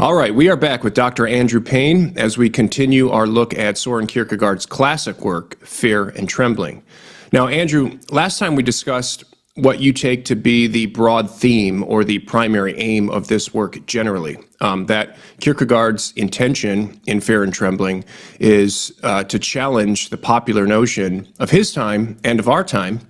All right, we are back with Dr. Andrew Payne as we continue our look at Soren Kierkegaard's classic work, Fear and Trembling. Now, Andrew, last time we discussed what you take to be the broad theme or the primary aim of this work generally, that Kierkegaard's intention in Fear and Trembling is to challenge the popular notion of his time and of our time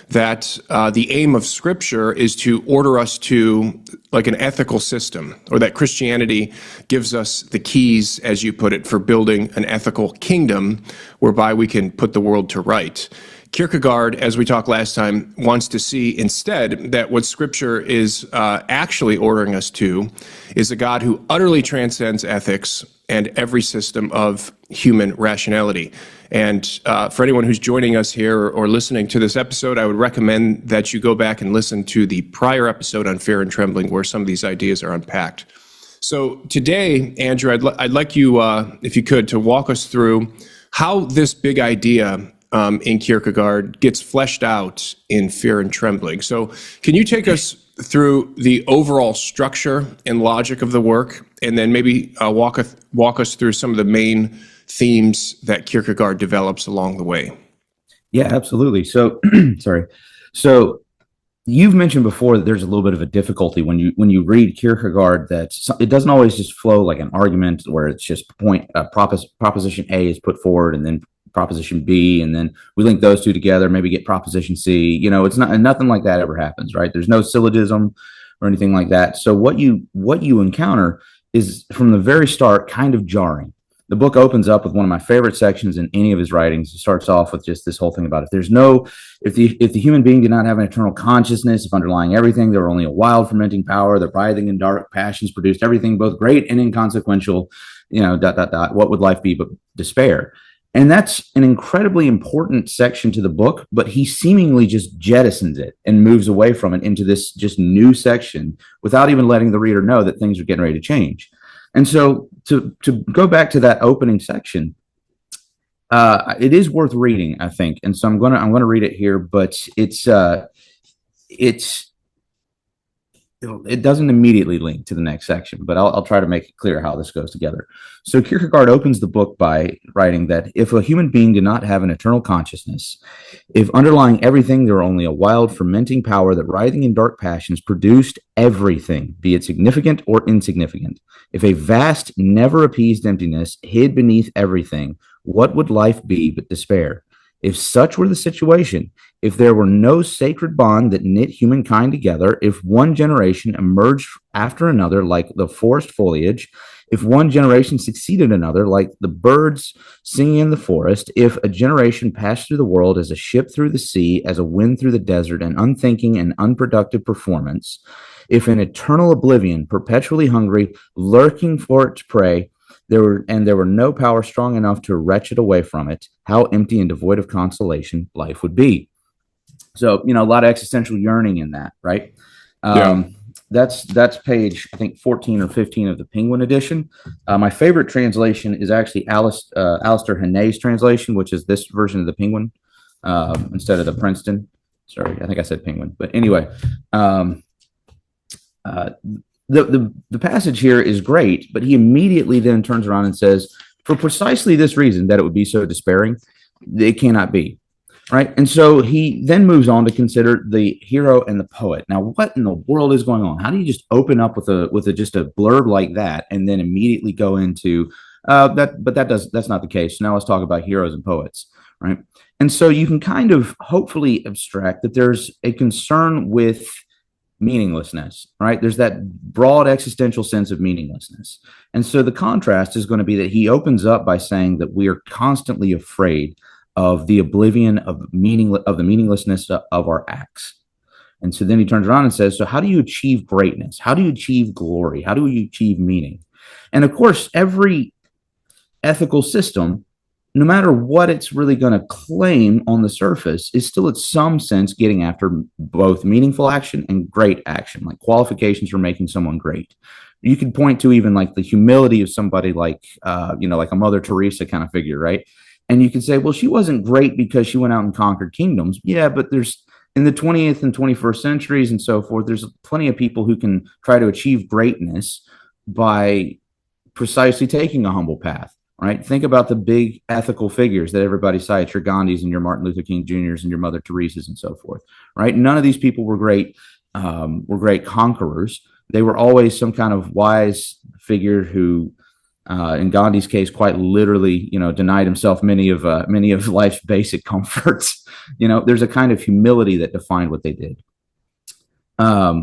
that the aim of Scripture is to order us to like an ethical system, or that Christianity gives us the keys, as you put it, for building an ethical kingdom whereby we can put the world to right. Kierkegaard, as we talked last time, wants to see instead that what Scripture is actually ordering us to is a God who utterly transcends ethics and every system of human rationality. And for anyone who's joining us here or listening to this episode, I would recommend that you go back and listen to the prior episode on Fear and Trembling, where some of these ideas are unpacked. So today, Andrew, I'd like you, if you could, to walk us through how this big idea in Kierkegaard gets fleshed out in Fear and Trembling. So can you take us through the overall structure and logic of the work, and then maybe walk us through some of the main themes that Kierkegaard develops along the way? Yeah, absolutely. So, sorry. So you've mentioned before that there's a little bit of a difficulty when you read Kierkegaard, that it doesn't always just flow like an argument where it's just proposition A is put forward and then proposition B, and then we link those two together, maybe get proposition C. It's nothing like that ever happens, right? There's no syllogism or anything like that. So what you encounter is from the very start kind of jarring. The book opens up with one of my favorite sections in any of his writings. It starts off with just this whole thing about if the human being did not have an eternal consciousness, if underlying everything there were only a wild fermenting power, the writhing and dark passions produced everything both great and inconsequential, what would life be but despair? And that's an incredibly important section to the book, but he seemingly just jettisons it and moves away from it into this just new section without even letting the reader know that things are getting ready to change. And so to go back to that opening section, it is worth reading, I think. And so I'm gonna read it here, but it doesn't immediately link to the next section, but I'll try to make it clear how this goes together. So Kierkegaard opens the book by writing that if a human being did not have an eternal consciousness, if underlying everything there were only a wild fermenting power that writhing in dark passions produced everything, be it significant or insignificant, if a vast, never appeased emptiness hid beneath everything, what would life be but despair? If such were the situation, if there were no sacred bond that knit humankind together, if one generation emerged after another like the forest foliage, if one generation succeeded another like the birds singing in the forest, if a generation passed through the world as a ship through the sea, as a wind through the desert, an unthinking and unproductive performance, if an eternal oblivion, perpetually hungry, lurking for its prey, there were no power strong enough to wrench it away from it, how empty and devoid of consolation life would be. So, a lot of existential yearning in that, right? Yeah. That's page, I think, 14 or 15 of the Penguin edition. My favorite translation is actually Alistair Hannay's translation, which is this version of the Penguin instead of the Princeton. Sorry, I think I said Penguin. But anyway, the passage here is great, but he immediately then turns around and says, for precisely this reason, that it would be so despairing, it cannot be. Right. And so he then moves on to consider the hero and the poet. Now, what in the world is going on? How do you just open up with just a blurb like that and then immediately go into that? But that's not the case. Now let's talk about heroes and poets. Right. And so you can kind of hopefully abstract that there's a concern with meaninglessness, right? There's that broad existential sense of meaninglessness. And so the contrast is going to be that he opens up by saying that we are constantly afraid of the oblivion of the meaninglessness of our acts. And so then he turns around and says, so how do you achieve greatness? How do you achieve glory? How do you achieve meaning? And of course, every ethical system, no matter what it's really going to claim on the surface, is still in some sense getting after both meaningful action and great action, like qualifications for making someone great. You could point to even like the humility of somebody like a Mother Teresa kind of figure, right? And you could say, well, she wasn't great because she went out and conquered kingdoms. Yeah, but there's in the 20th and 21st centuries and so forth, there's plenty of people who can try to achieve greatness by precisely taking a humble path, right? Think about the big ethical figures that everybody cites, your Gandhis and your Martin Luther King Jr.'s and your Mother Teresa's and so forth, right? None of these people were great conquerors. They were always some kind of wise figure who, in Gandhi's case, quite literally, denied himself many of life's basic comforts. There's a kind of humility that defined what they did, at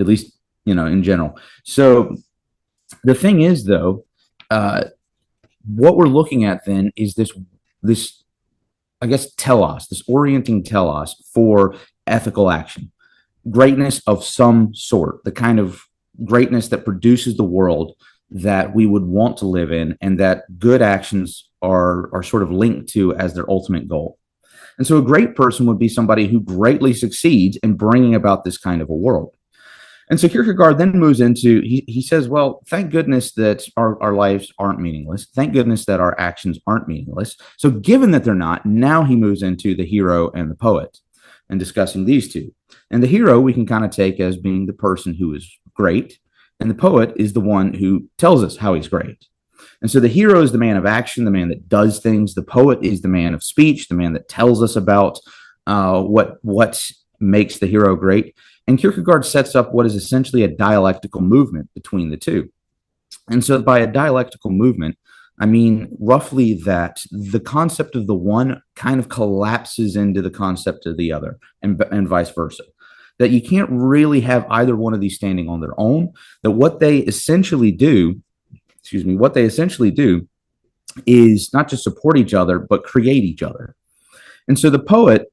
least, in general. So the thing is, though, what we're looking at then is this, I guess, telos, this orienting telos for ethical action, greatness of some sort, the kind of greatness that produces the world that we would want to live in, and that good actions are sort of linked to as their ultimate goal. And so a great person would be somebody who greatly succeeds in bringing about this kind of a world. And so Kierkegaard then moves into, he says, well, thank goodness that our lives aren't meaningless. Thank goodness that our actions aren't meaningless. So given that they're not, now he moves into the hero and the poet and discussing these two. And the hero we can kind of take as being the person who is great, and the poet is the one who tells us how he's great. And so the hero is the man of action, the man that does things. The poet is the man of speech, the man that tells us about what makes the hero great. And Kierkegaard sets up what is essentially a dialectical movement between the two. And so by a dialectical movement, I mean roughly that the concept of the one kind of collapses into the concept of the other, and vice versa. That you can't really have either one of these standing on their own, that what they essentially do is not just support each other, but create each other. And so the poet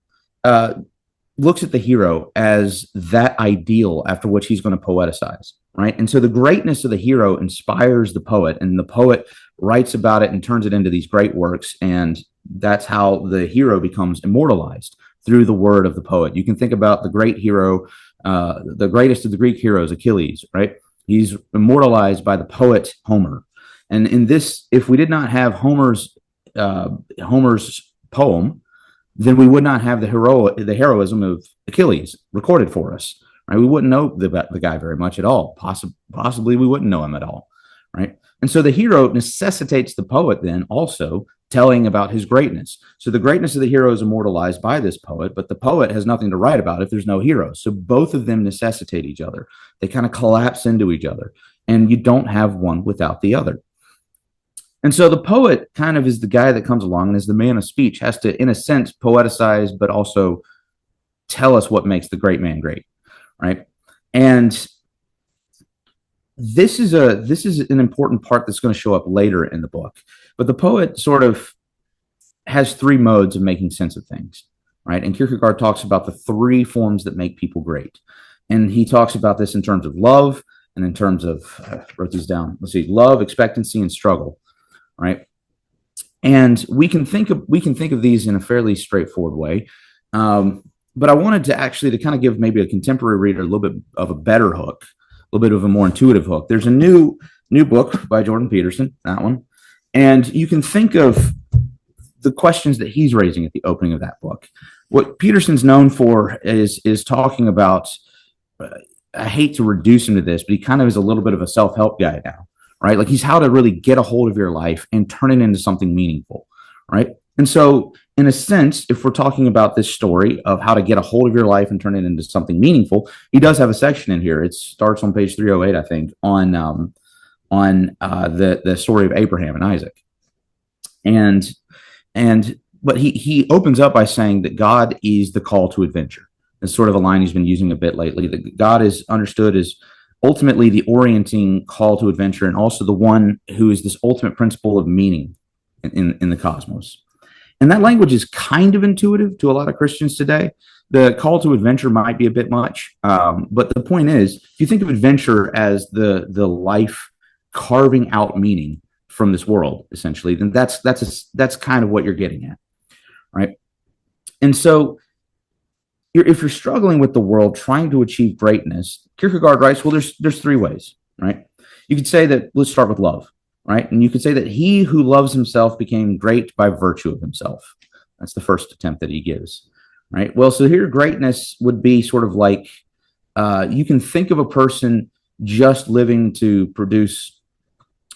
looks at the hero as that ideal after which he's going to poeticize, right? And so the greatness of the hero inspires the poet, and the poet writes about it and turns it into these great works. And that's how the hero becomes immortalized, through the word of the poet. You can think about the great hero, the greatest of the Greek heroes, Achilles, right? He's immortalized by the poet Homer. And in this, if we did not have Homer's poem, then we would not have the heroism of Achilles recorded for us, right? We wouldn't know the guy very much at all. Possibly we wouldn't know him at all, right? And so the hero necessitates the poet then also telling about his greatness. So the greatness of the hero is immortalized by this poet, but the poet has nothing to write about if there's no hero. So both of them necessitate each other. They kind of collapse into each other, and you don't have one without the other. And so the poet kind of is the guy that comes along and is the man of speech, has to, in a sense, poeticize, but also tell us what makes the great man great, right? And this is an important part that's going to show up later in the book. But the poet sort of has three modes of making sense of things, right? And Kierkegaard talks about the three forms that make people great. And he talks about this in terms of love and in terms of, I wrote these down. Let's see, love, expectancy, and struggle, right? And we can think of these in a fairly straightforward way. But I wanted to kind of give maybe a contemporary reader a little bit of a better hook, a little bit of a more intuitive hook. There's a new book by Jordan Peterson, that one. And you can think of the questions that he's raising at the opening of that book. What Peterson's known for is talking about, I hate to reduce him to this, but he kind of is a little bit of a self-help guy now, right? Like he's how to really get a hold of your life and turn it into something meaningful, right? And so in a sense, if we're talking about this story of how to get a hold of your life and turn it into something meaningful, he does have a section in here. It starts on page 308, I think, on the story of Abraham and Isaac. But he opens up by saying that God is the call to adventure. It's sort of a line he's been using a bit lately, that God is understood as ultimately the orienting call to adventure, and also the one who is this ultimate principle of meaning in the cosmos. And that language is kind of intuitive to a lot of Christians today. The call to adventure might be a bit much, but the point is, if you think of adventure as the life carving out meaning from this world, essentially, then that's kind of what you're getting at, right? And so if you're struggling with the world, trying to achieve greatness, Kierkegaard writes, well, there's three ways, right? You could say that, let's start with love, right? And you could say that he who loves himself became great by virtue of himself. That's the first attempt that he gives, right? Well, so here greatness would be sort of like, you can think of a person just living to produce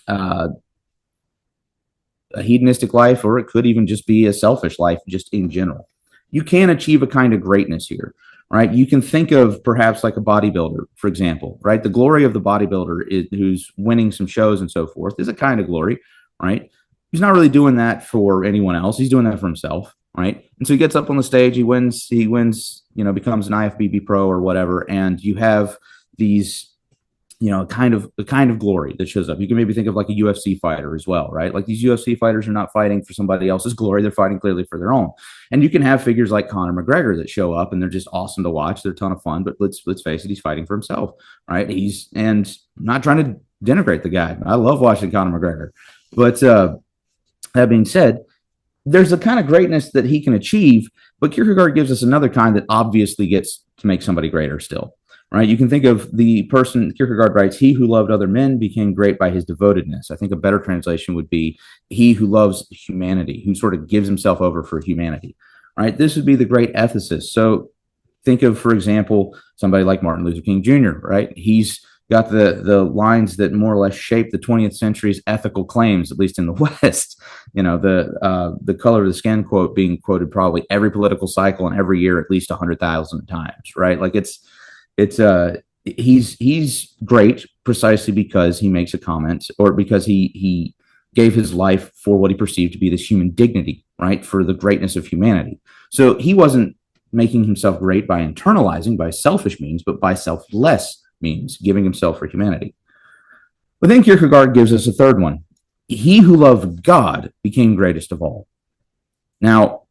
uh, a hedonistic life, or it could even just be a selfish life, just in general. You can achieve a kind of greatness here, right? You can think of perhaps like a bodybuilder, for example, right? The glory of the bodybuilder is, who's winning some shows and so forth, is a kind of glory, right? He's not really doing that for anyone else. He's doing that for himself, right? And so he gets up on the stage, he wins, becomes an IFBB pro or whatever, and you have these a kind of glory that shows up. You can maybe think of like a UFC fighter as well, right? Like these UFC fighters are not fighting for somebody else's glory; they're fighting clearly for their own. And you can have figures like Conor McGregor that show up and they're just awesome to watch. They're a ton of fun, but let's face it, he's fighting for himself, right? I'm not trying to denigrate the guy. I love watching Conor McGregor, but that being said, there's a kind of greatness that he can achieve. But Kierkegaard gives us another kind that obviously gets to make somebody greater still. Right? You can think of the person, Kierkegaard writes, he who loved other men became great by his devotedness. I think a better translation would be he who loves humanity, who sort of gives himself over for humanity, right? This would be the great ethicist. So think of, for example, somebody like Martin Luther King Jr., right? He's got the lines that more or less shape the 20th century's ethical claims, at least in the West. The color of the skin quote being quoted probably every political cycle and every year at least 100,000 times, right? Like he's great precisely because he makes a comment, or because he gave his life for what he perceived to be this human dignity, right? For the greatness of humanity. So he wasn't making himself great by internalizing, by selfish means, but by selfless means, giving himself for humanity. But then Kierkegaard gives us a third one. He who loved God became greatest of all. Now,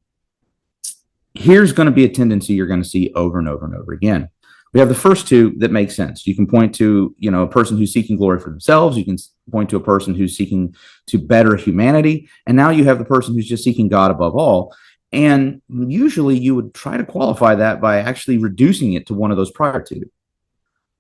here's going to be a tendency you're going to see over and over and over again. We have the first two that make sense. You can point to, a person who's seeking glory for themselves. You can point to a person who's seeking to better humanity. And now you have the person who's just seeking God above all. And usually you would try to qualify that by actually reducing it to one of those prior two.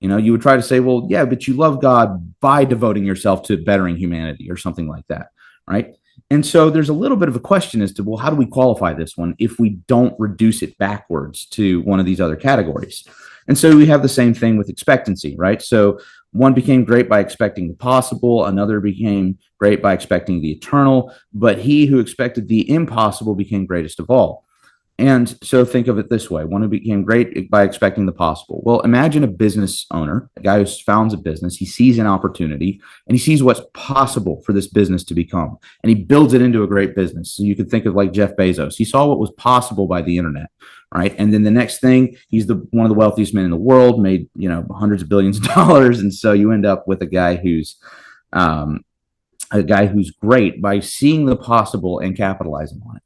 You would try to say, well, yeah, but you love God by devoting yourself to bettering humanity or something like that, right? And so there's a little bit of a question as to, well, how do we qualify this one if we don't reduce it backwards to one of these other categories? And so we have the same thing with expectancy, right? So one became great by expecting the possible, another became great by expecting the eternal, but he who expected the impossible became greatest of all. And so think of it this way. One who became great by expecting the possible. Well, imagine a business owner, a guy who founds a business. He sees an opportunity and he sees what's possible for this business to become. And he builds it into a great business. So you could think of like Jeff Bezos. He saw what was possible by the internet, right? And then the next thing, he's one of the wealthiest men in the world, made, hundreds of billions of dollars. And so you end up with a guy who's great by seeing the possible and capitalizing on it.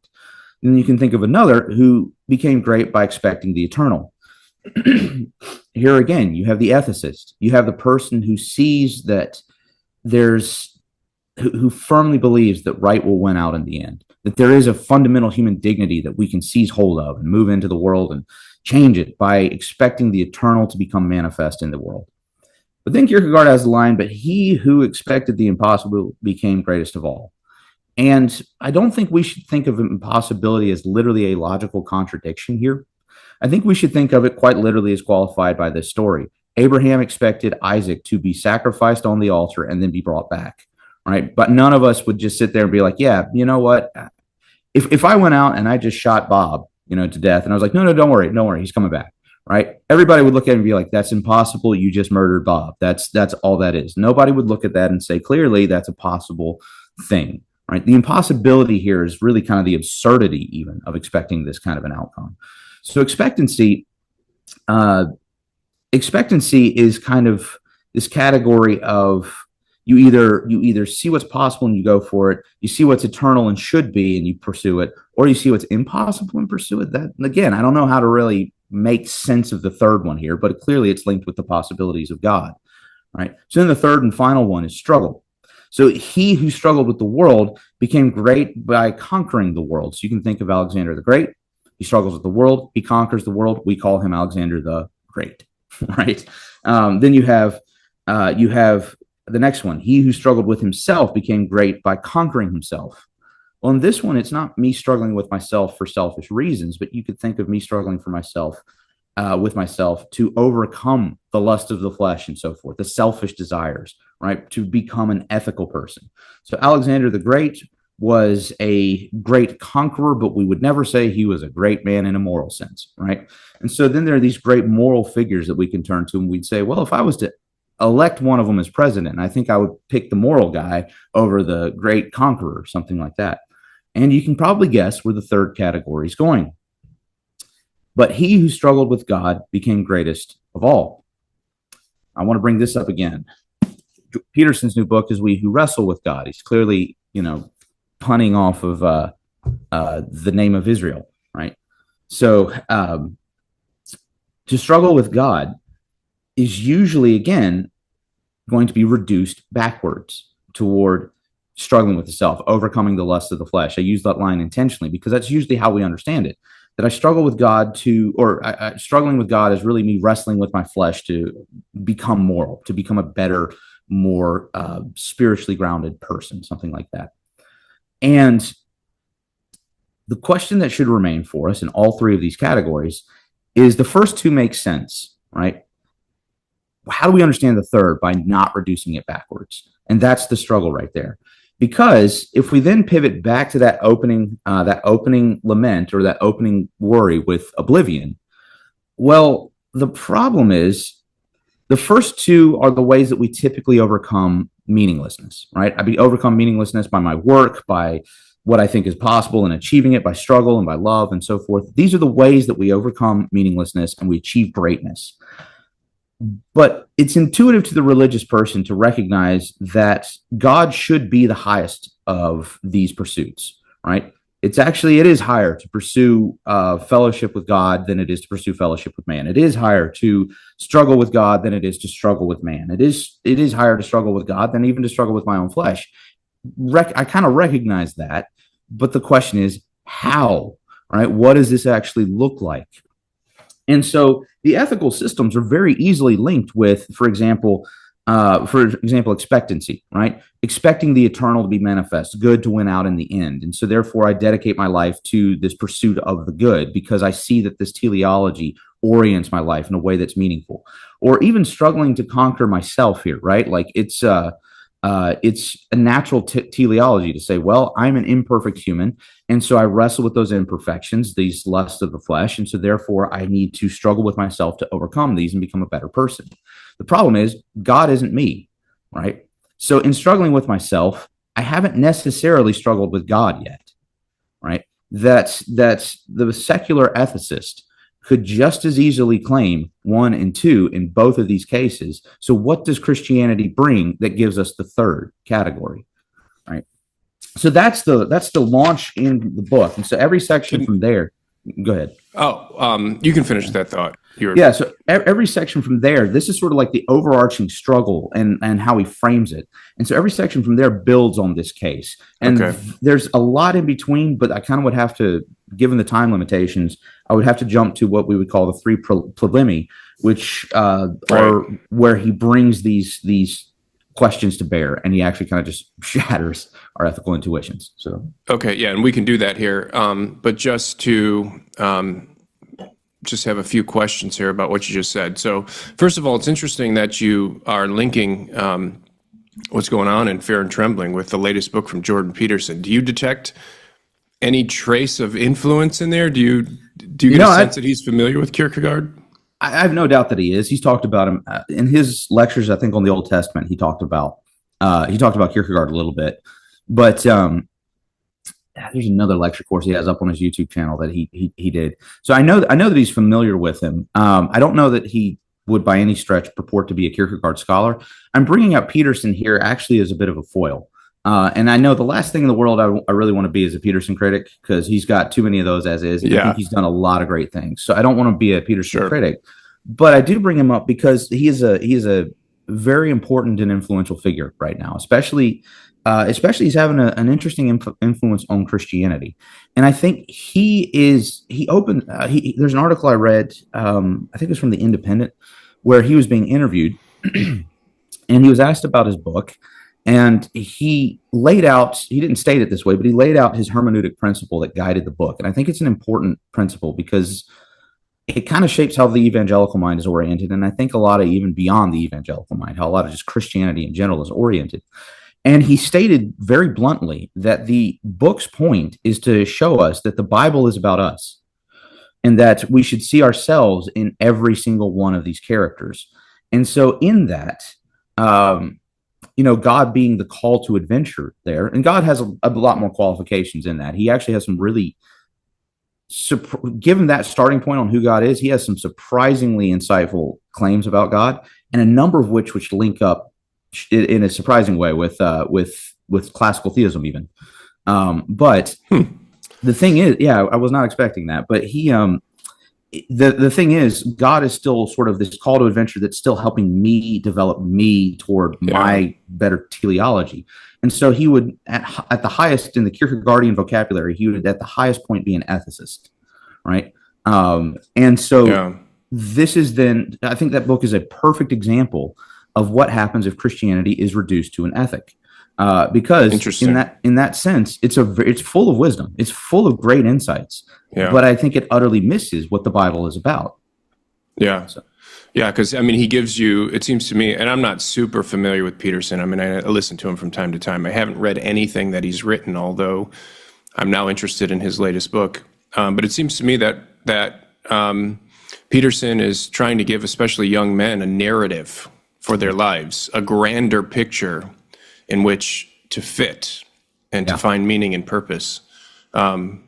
And you can think of another who became great by expecting the eternal. Here again, you have the ethicist. You have the person who sees that who firmly believes that right will win out in the end, that there is a fundamental human dignity that we can seize hold of and move into the world and change it by expecting the eternal to become manifest in the world. But then Kierkegaard has the line, but he who expected the impossible became greatest of all. And I don't think we should think of impossibility as literally a logical contradiction here. I think we should think of it quite literally as qualified by this story. Abraham expected Isaac to be sacrificed on the altar and then be brought back, right? But none of us would just sit there and be like, yeah, you know what? If I went out and I just shot Bob, to death, and I was like, no, don't worry, he's coming back, right? Everybody would look at it and be like, that's impossible. You just murdered Bob. That's all that is. Nobody would look at that and say, clearly, that's a possible thing. Right. The impossibility here is really kind of the absurdity even of expecting this kind of an outcome. So expectancy is kind of this category of you either see what's possible and you go for it, you see what's eternal and should be and you pursue it, or you see what's impossible and pursue it. That, again, I don't know how to really make sense of the third one here, but clearly it's linked with the possibilities of God. Right. So then the third and final one is struggle. So he who struggled with the world became great by conquering the world. So you can think of Alexander the Great. He struggles with the world. He conquers the world. We call him Alexander the Great, right? Then you have the next one. He who struggled with himself became great by conquering himself. Well, in this one, it's not me struggling with myself for selfish reasons, but you could think of me struggling for myself with myself to overcome the lust of the flesh and so forth, the selfish desires, right? To become an ethical person. So Alexander the Great was a great conqueror, but we would never say he was a great man in a moral sense, right? And so then there are these great moral figures that we can turn to, and we'd say, well, if I was to elect one of them as president, I think I would pick the moral guy over the great conqueror, something like that. And you can probably guess where the third category is going. But he who struggled with God became greatest of all. I want to bring this up again. Peterson's new book is We Who Wrestle with God. He's clearly, punning off of the name of Israel, right? So to struggle with God is usually, again, going to be reduced backwards toward struggling with the self, overcoming the lust of the flesh. I use that line intentionally because that's usually how we understand it. That I struggle with God struggling with God is really me wrestling with my flesh to become moral, to become a better, more spiritually grounded person, something like that. And the question that should remain for us in all three of these categories is the first two make sense, right? How do we understand the third? By not reducing it backwards. And that's the struggle right there. Because if we then pivot back to that opening lament or that opening worry with oblivion, well, the problem is the first two are the ways that we typically overcome meaninglessness, right? I overcome meaninglessness by my work, by what I think is possible and achieving it, by struggle and by love and so forth. These are the ways that we overcome meaninglessness and we achieve greatness. But it's intuitive to the religious person to recognize that God should be the highest of these pursuits, right? It is higher to pursue fellowship with God than it is to pursue fellowship with man. It is higher to struggle with God than it is to struggle with man. It is higher to struggle with God than even to struggle with my own flesh. I kind of recognize that, but the question is how, right? What does this actually look like? And so the ethical systems are very easily linked with, for example, expectancy, right? Expecting the eternal to be manifest, good to win out in the end. And so therefore I dedicate my life to this pursuit of the good because I see that this teleology orients my life in a way that's meaningful. Or even struggling to conquer myself here, right? Like it's a natural teleology to say, well, I'm an imperfect human. And so I wrestle with those imperfections, these lusts of the flesh. And so therefore I need to struggle with myself to overcome these and become a better person. The problem is God isn't me, right? So in struggling with myself, I haven't necessarily struggled with God yet, right? That's the secular ethicist could just as easily claim 1 and 2 in both of these cases. So what does Christianity bring that gives us the third category, right? So that's the launch in the book. And so every section from there, go ahead. You can finish that thought. So every section from there, this is sort of like the overarching struggle and how he frames it. And so every section from there builds on this case. And there's a lot in between, but I kind of would have to, given the time limitations, I would have to jump to what we would call the three problemi, which are where he brings these questions to bear, and he actually kind of just shatters our ethical intuitions. So and we can do that here. But just to just have a few questions here about what you just said. So first of all, it's interesting that you are linking what's going on in Fear and Trembling with the latest book from Jordan Peterson. Do you detect any trace of influence in there? Do you get a sense that he's familiar with Kierkegaard? I have no doubt that he is. He's talked about him in his lectures. I think on the Old Testament, he talked about Kierkegaard a little bit. But there's another lecture course he has up on his YouTube channel that he did. So I know that he's familiar with him. I don't know that he would by any stretch purport to be a Kierkegaard scholar. I'm bringing up Peterson here actually as a bit of a foil. And I know the last thing in the world I really want to be is a Peterson critic because he's got too many of those as is. I think he's done a lot of great things. So I don't want to be a Peterson critic, but I do bring him up because he is a very important and influential figure right now, especially he's having an interesting influence on Christianity. And I think there's an article I read, I think it was from The Independent, where he was being interviewed and he was asked about his book. And he didn't state it this way, but he laid out his hermeneutic principle that guided the book. And I think it's an important principle because it kind of shapes how the evangelical mind is oriented. And I think a lot of even beyond the evangelical mind, how a lot of just Christianity in general is oriented. And he stated very bluntly that the book's point is to show us that the Bible is about us and that we should see ourselves in every single one of these characters. And so in that, God being the call to adventure there, and God has a lot more qualifications in that. He actually has some really, given that starting point on who God is, he has some surprisingly insightful claims about God, and a number of which link up in a surprising way with classical theism even. But the thing is, I was not expecting that, but the thing is, God is still sort of this call to adventure that's still helping me develop me toward my better teleology. And so he would, at the highest in the Kierkegaardian vocabulary, he would at the highest point be an ethicist, right? And so this is then, I think that book is a perfect example of what happens if Christianity is reduced to an ethic. Because in that sense, it's full of wisdom. It's full of great insights. Yeah. But I think it utterly misses what the Bible is about. Yeah. So. Yeah, because, I mean, he gives you, it seems to me, and I'm not super familiar with Peterson. I mean, I listen to him from time to time. I haven't read anything that he's written, although I'm now interested in his latest book. But it seems to me that Peterson is trying to give especially young men a narrative for their lives, a grander picture in which to fit and to find meaning and purpose. And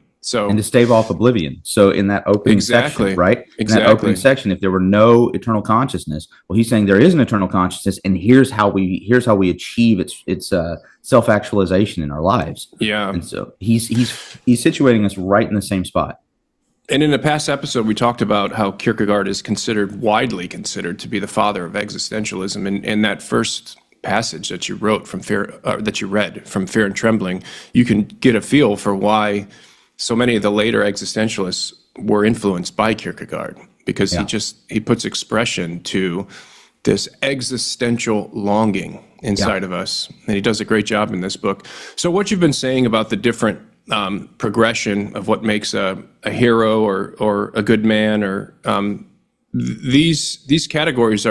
to stave off oblivion. So in that opening section, right? In that opening section, if there were no eternal consciousness, well, he's saying there is an eternal consciousness, and here's how we achieve its self-actualization in our lives. Yeah. And so he's situating us right in the same spot. And in a past episode, we talked about how Kierkegaard is widely considered to be the father of existentialism. And in that first passage that you read from Fear and Trembling, you can get a feel for why so many of the later existentialists were influenced by Kierkegaard, because he puts expression to this existential longing inside of us, and he does a great job in this book. So what you've been saying about the different progression of what makes a hero or a good man, or these categories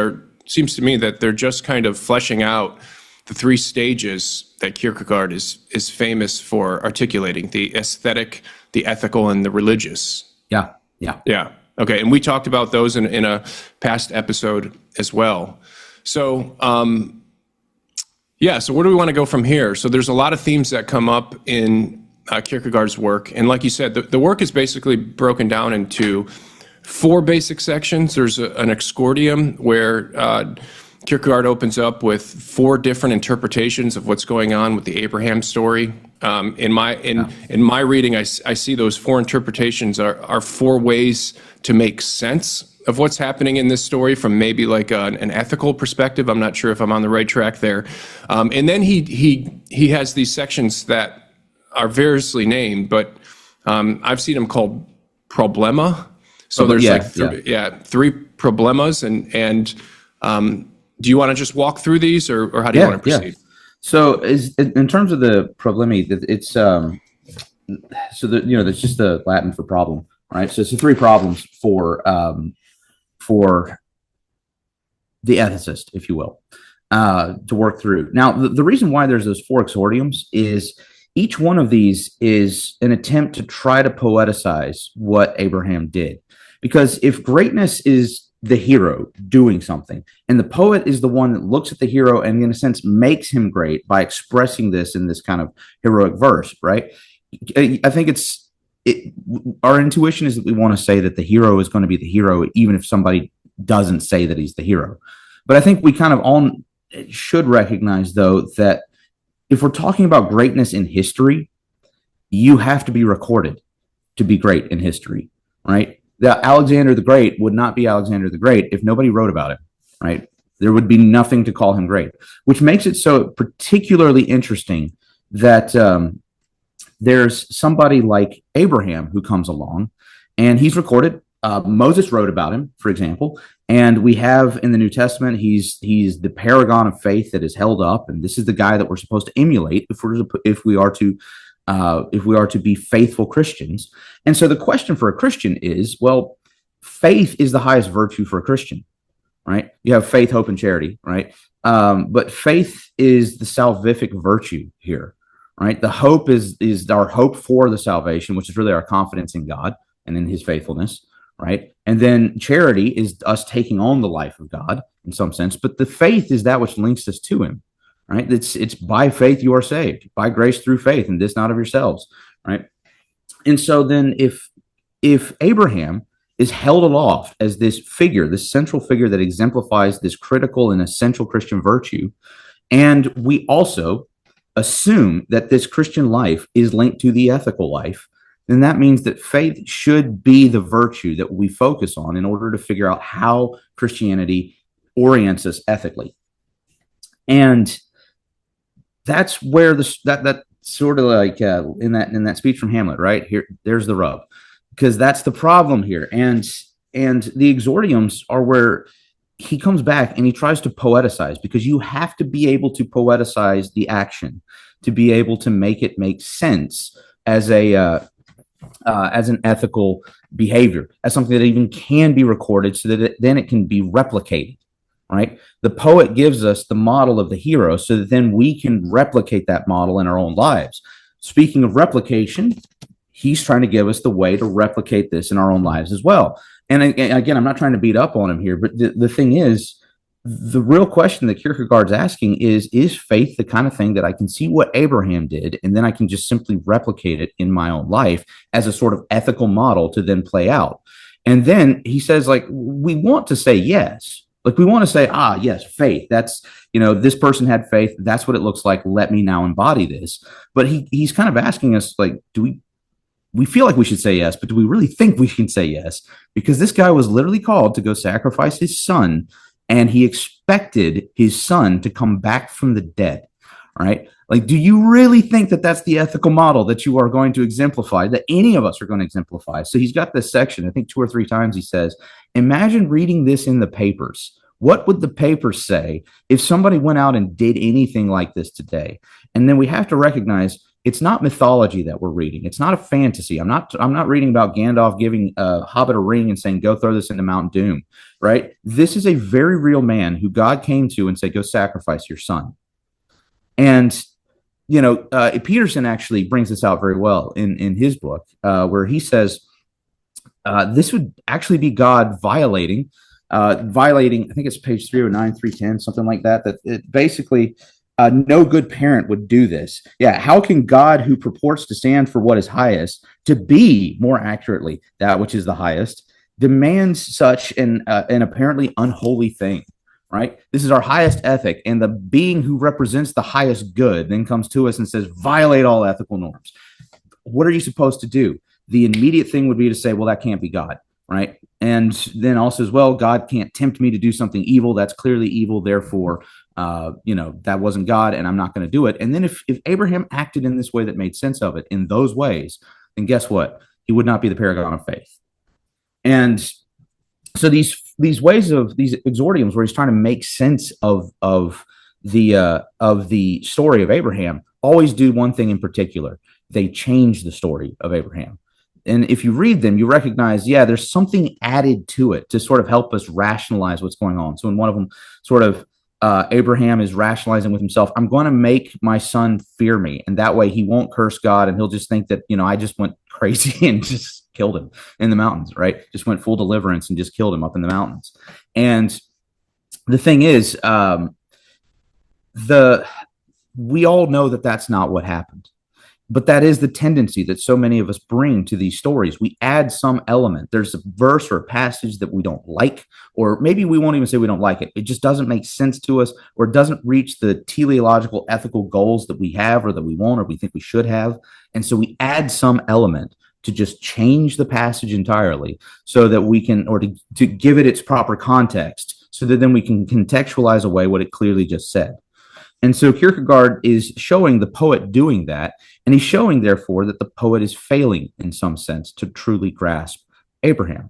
seems to me that they're just kind of fleshing out the three stages that Kierkegaard is famous for articulating: the aesthetic, the ethical, and the religious. Yeah. Okay, and we talked about those in a past episode as well. So, so where do we want to go from here? So there's a lot of themes that come up in Kierkegaard's work, and like you said, the work is basically broken down into four basic sections. There's an exordium where Kierkegaard opens up with four different interpretations of what's going on with the Abraham story. In my reading, I see those four interpretations are four ways to make sense of what's happening in this story from maybe like an ethical perspective. I'm not sure if I'm on the right track there. And then he has these sections that are variously named, but I've seen them called problema. So there's three problemas, and do you want to just walk through these, or how do you want to proceed? So in terms of the problemi, it's that's just the Latin for problem, right? So it's the three problems for the ethicist, if you will, to work through. Now, the reason why there's those four exordiums is each one of these is an attempt to try to poeticize what Abraham did. Because if greatness is the hero doing something, and the poet is the one that looks at the hero and in a sense makes him great by expressing this in this kind of heroic verse, right? I think our intuition is that we want to say that the hero is going to be the hero, even if somebody doesn't say that he's the hero. But I think we kind of all should recognize, though, that if we're talking about greatness in history, you have to be recorded to be great in history, right? That Alexander the Great would not be Alexander the Great if nobody wrote about him, right? There would be nothing to call him great, which makes it so particularly interesting that there's somebody like Abraham who comes along, and he's recorded. Moses wrote about him, for example, and we have in the New Testament, he's the paragon of faith that is held up, and this is the guy that we're supposed to emulate if we are to be faithful Christians. And so the question for a Christian is, well, faith is the highest virtue for a Christian, right? You have faith, hope, and charity, right? But faith is the salvific virtue here, right? The hope is our hope for the salvation, which is really our confidence in God and in his faithfulness, right? And then charity is us taking on the life of God in some sense, but the faith is that which links us to him, right? It's by faith you are saved, by grace through faith, and this not of yourselves, right? And so then if Abraham is held aloft as this figure, this central figure that exemplifies this critical and essential Christian virtue, and we also assume that this Christian life is linked to the ethical life, then that means that faith should be the virtue that we focus on in order to figure out how Christianity orients us ethically. And that's where that sort of like in that speech from Hamlet, right? There's the rub, because that's the problem here. And the exordiums are where he comes back and he tries to poeticize, because you have to be able to poeticize the action to be able to make it make sense as an ethical behavior, as something that even can be recorded, so that then it can be replicated, right? The poet gives us the model of the hero so that then we can replicate that model in our own lives. Speaking of replication, he's trying to give us the way to replicate this in our own lives as well. And again, I'm not trying to beat up on him here, but the thing is, the real question that Kierkegaard's asking is faith the kind of thing that I can see what Abraham did, and then I can just simply replicate it in my own life as a sort of ethical model to then play out? And then he says, like, we want to say yes. Like, we want to say, yes, faith. That's, this person had faith. That's what it looks like. Let me now embody this. But he's kind of asking us, like, we feel like we should say yes, but do we really think we can say yes? Because this guy was literally called to go sacrifice his son, and he expected his son to come back from the dead, right? Like, do you really think that that's the ethical model that you are going to exemplify, that any of us are going to exemplify? So he's got this section, I think 2 or 3 times he says, imagine reading this in the papers. What would the papers say if somebody went out and did anything like this today? And then we have to recognize it's not mythology that we're reading. It's not a fantasy. I'm not reading about Gandalf giving a hobbit a ring and saying, go throw this into Mount Doom, right? This is a very real man who God came to and said, go sacrifice your son. And, Peterson actually brings this out very well in his book, where he says, this would actually be God violating, I think it's page 309, 310, something like that, that it basically, no good parent would do this. Yeah. How can God, who purports to stand for what is highest, to be more accurately that which is the highest, demands such an apparently unholy thing, right? This is our highest ethic. And the being who represents the highest good then comes to us and says, violate all ethical norms. What are you supposed to do? The immediate thing would be to say, well, that can't be God, right? And then also as well, God can't tempt me to do something evil. That's clearly evil. Therefore, that wasn't God, and I'm not going to do it. And then if Abraham acted in this way that made sense of it in those ways, then guess what? He would not be the paragon of faith. And so these ways of these exordiums, where he's trying to make sense of the story of Abraham, always do one thing in particular: they change the story of Abraham. And if you read them, you recognize, there's something added to it to sort of help us rationalize what's going on. So in one of them, sort of, Abraham is rationalizing with himself, I'm going to make my son fear me, and that way he won't curse God, and he'll just think that, I just went crazy and just killed him in the mountains, right? Just went full deliverance and just killed him up in the mountains. And the thing is, we all know that that's not what happened. But that is the tendency that so many of us bring to these stories. We add some element. There's a verse or a passage that we don't like, or maybe we won't even say we don't like it. It just doesn't make sense to us, or it doesn't reach the teleological ethical goals that we have, or that we want, or we think we should have. And so we add some element to just change the passage entirely, so that we can, or to give it its proper context, so that then we can contextualize away what it clearly just said. And so Kierkegaard is showing the poet doing that, and he's showing, therefore, that the poet is failing in some sense to truly grasp Abraham.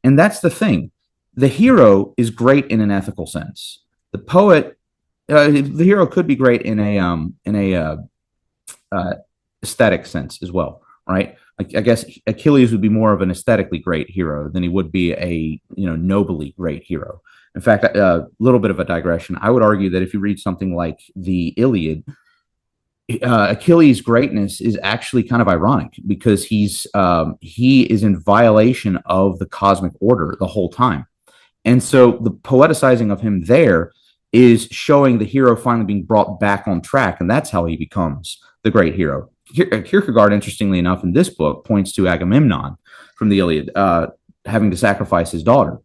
And that's the thing. The hero is great in an ethical sense. The poet, the hero could be great in a aesthetic sense as well, right? I guess Achilles would be more of an aesthetically great hero than he would be a nobly great hero. In fact, a little bit of a digression. I would argue that if you read something like the Iliad, Achilles' greatness is actually kind of ironic because he is in violation of the cosmic order the whole time, and so the poeticizing of him there is showing the hero finally being brought back on track, and that's how he becomes the great hero. Kierkegaard, interestingly enough, in this book, points to Agamemnon from the Iliad having to sacrifice his daughter,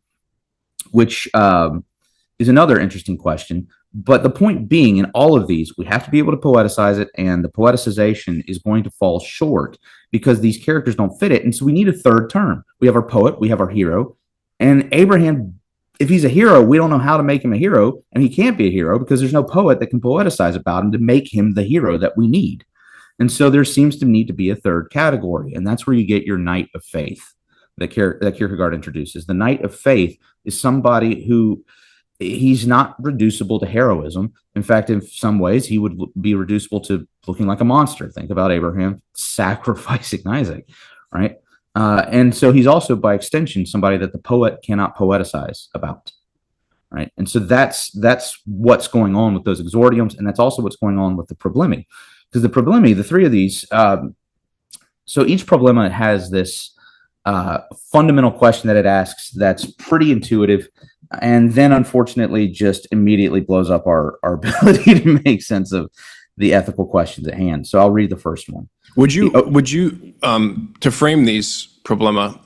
which is another interesting question. But the point being, in all of these, we have to be able to poeticize it, and the poeticization is going to fall short because these characters don't fit it. And so we need a third term. We have our poet, we have our hero, and Abraham, if he's a hero, we don't know how to make him a hero, and he can't be a hero because there's no poet that can poeticize about him to make him the hero that we need. And so there seems to need to be a third category, and that's where you get your knight of faith that Kierkegaard introduces. The knight of faith is somebody who he's not reducible to heroism. In fact, in some ways, he would be reducible to looking like a monster. Think about Abraham sacrificing Isaac, right? And so he's also, by extension, somebody that the poet cannot poeticize about, right? And so that's what's going on with those exordiums, and that's also what's going on with the problemi. Because the problemi, the three of these, so each problema has this fundamental question that it asks that's pretty intuitive, and then unfortunately just immediately blows up our ability to make sense of the ethical questions at hand. So I'll read the first one. Would you to frame these problema,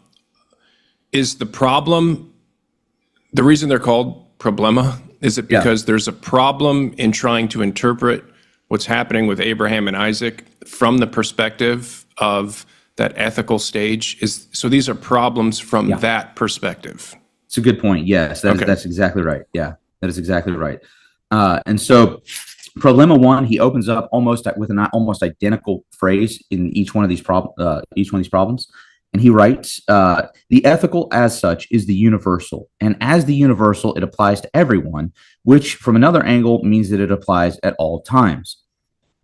is the problem, the reason they're called problema, is it because there's a problem in trying to interpret what's happening with Abraham and Isaac from the perspective of that ethical stage? So these are problems from that perspective. It's a good point. Yes, that's exactly right. Yeah, that is exactly right. And so problema one, he opens up with an almost identical phrase in each one of these problems. And he writes, the ethical as such is the universal. And as the universal, it applies to everyone, which from another angle means that it applies at all times.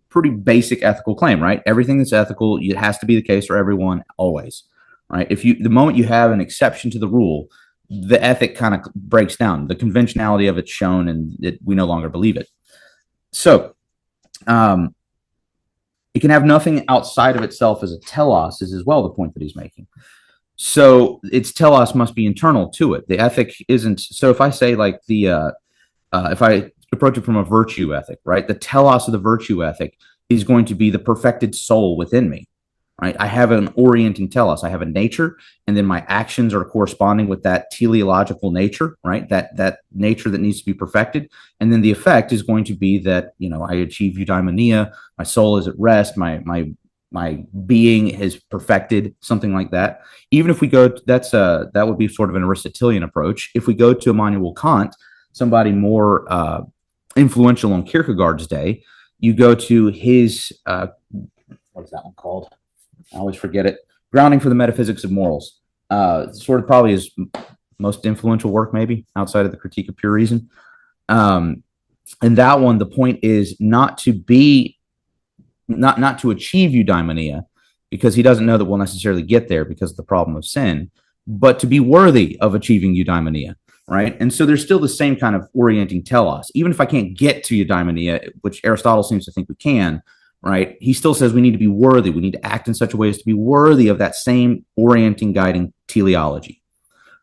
Pretty basic ethical claim, right? Everything that's ethical, it has to be the case for everyone always, right? The moment you have an exception to the rule, the ethic kind of breaks down. The conventionality of it's shown, and we no longer believe it. So it can have nothing outside of itself as a telos is as well the point that he's making. So its telos must be internal to it. The ethic isn't. So if I say like if I approach it from a virtue ethic, right? The telos of the virtue ethic is going to be the perfected soul within me, right? I have an orienting telos. I have a nature, and then my actions are corresponding with that teleological nature, right? That nature that needs to be perfected. And then the effect is going to be that, I achieve eudaimonia, my soul is at rest, my being is perfected, something like that. Even if we go, that would be sort of an Aristotelian approach. If we go to Immanuel Kant, somebody more influential on Kierkegaard's day, you go to his, what is that one called? I always forget it. Grounding for the Metaphysics of Morals. Sort of probably his most influential work, maybe, outside of the Critique of Pure Reason. And that one, the point is not to achieve eudaimonia, because he doesn't know that we'll necessarily get there because of the problem of sin, but to be worthy of achieving eudaimonia, right? And so there's still the same kind of orienting telos. Even if I can't get to eudaimonia, which Aristotle seems to think we can, right? He still says we need to be worthy. We need to act in such a way as to be worthy of that same orienting, guiding teleology,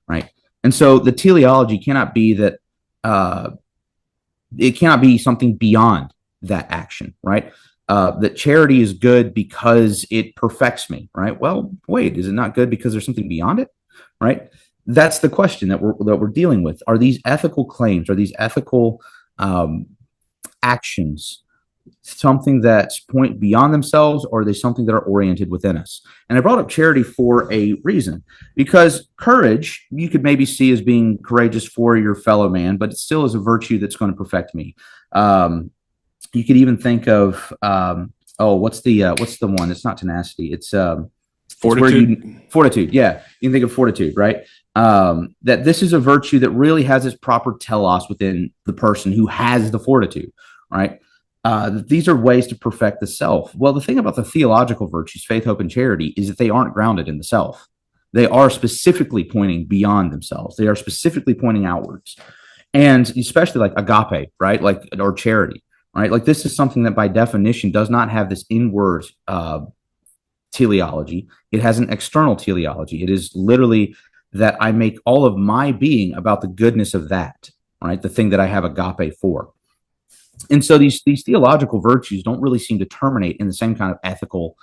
right? And so the teleology cannot be that, it cannot be something beyond that action, right? That charity is good because it perfects me, right? Well, wait, is it not good because there's something beyond it, right? That's the question that we're dealing with. Are these ethical claims, are these ethical actions something that point beyond themselves, or are they something that are oriented within us? And I brought up charity for a reason, because courage you could maybe see as being courageous for your fellow man, but it still is a virtue that's going to perfect me. You could even think of what's the one? It's not tenacity. It's fortitude. Fortitude. Yeah, you can think of fortitude, right? That this is a virtue that really has its proper telos within the person who has the fortitude, right? These are ways to perfect the self. Well, the thing about the theological virtues, faith, hope, and charity, is that they aren't grounded in the self. They are specifically pointing beyond themselves. They are specifically pointing outwards. And especially like agape, right? Like, or charity, right? Like, this is something that by definition does not have this inward teleology. It has an external teleology. It is literally that I make all of my being about the goodness of that, right? The thing that I have agape for. And so these theological virtues don't really seem to terminate in the same kind of ethical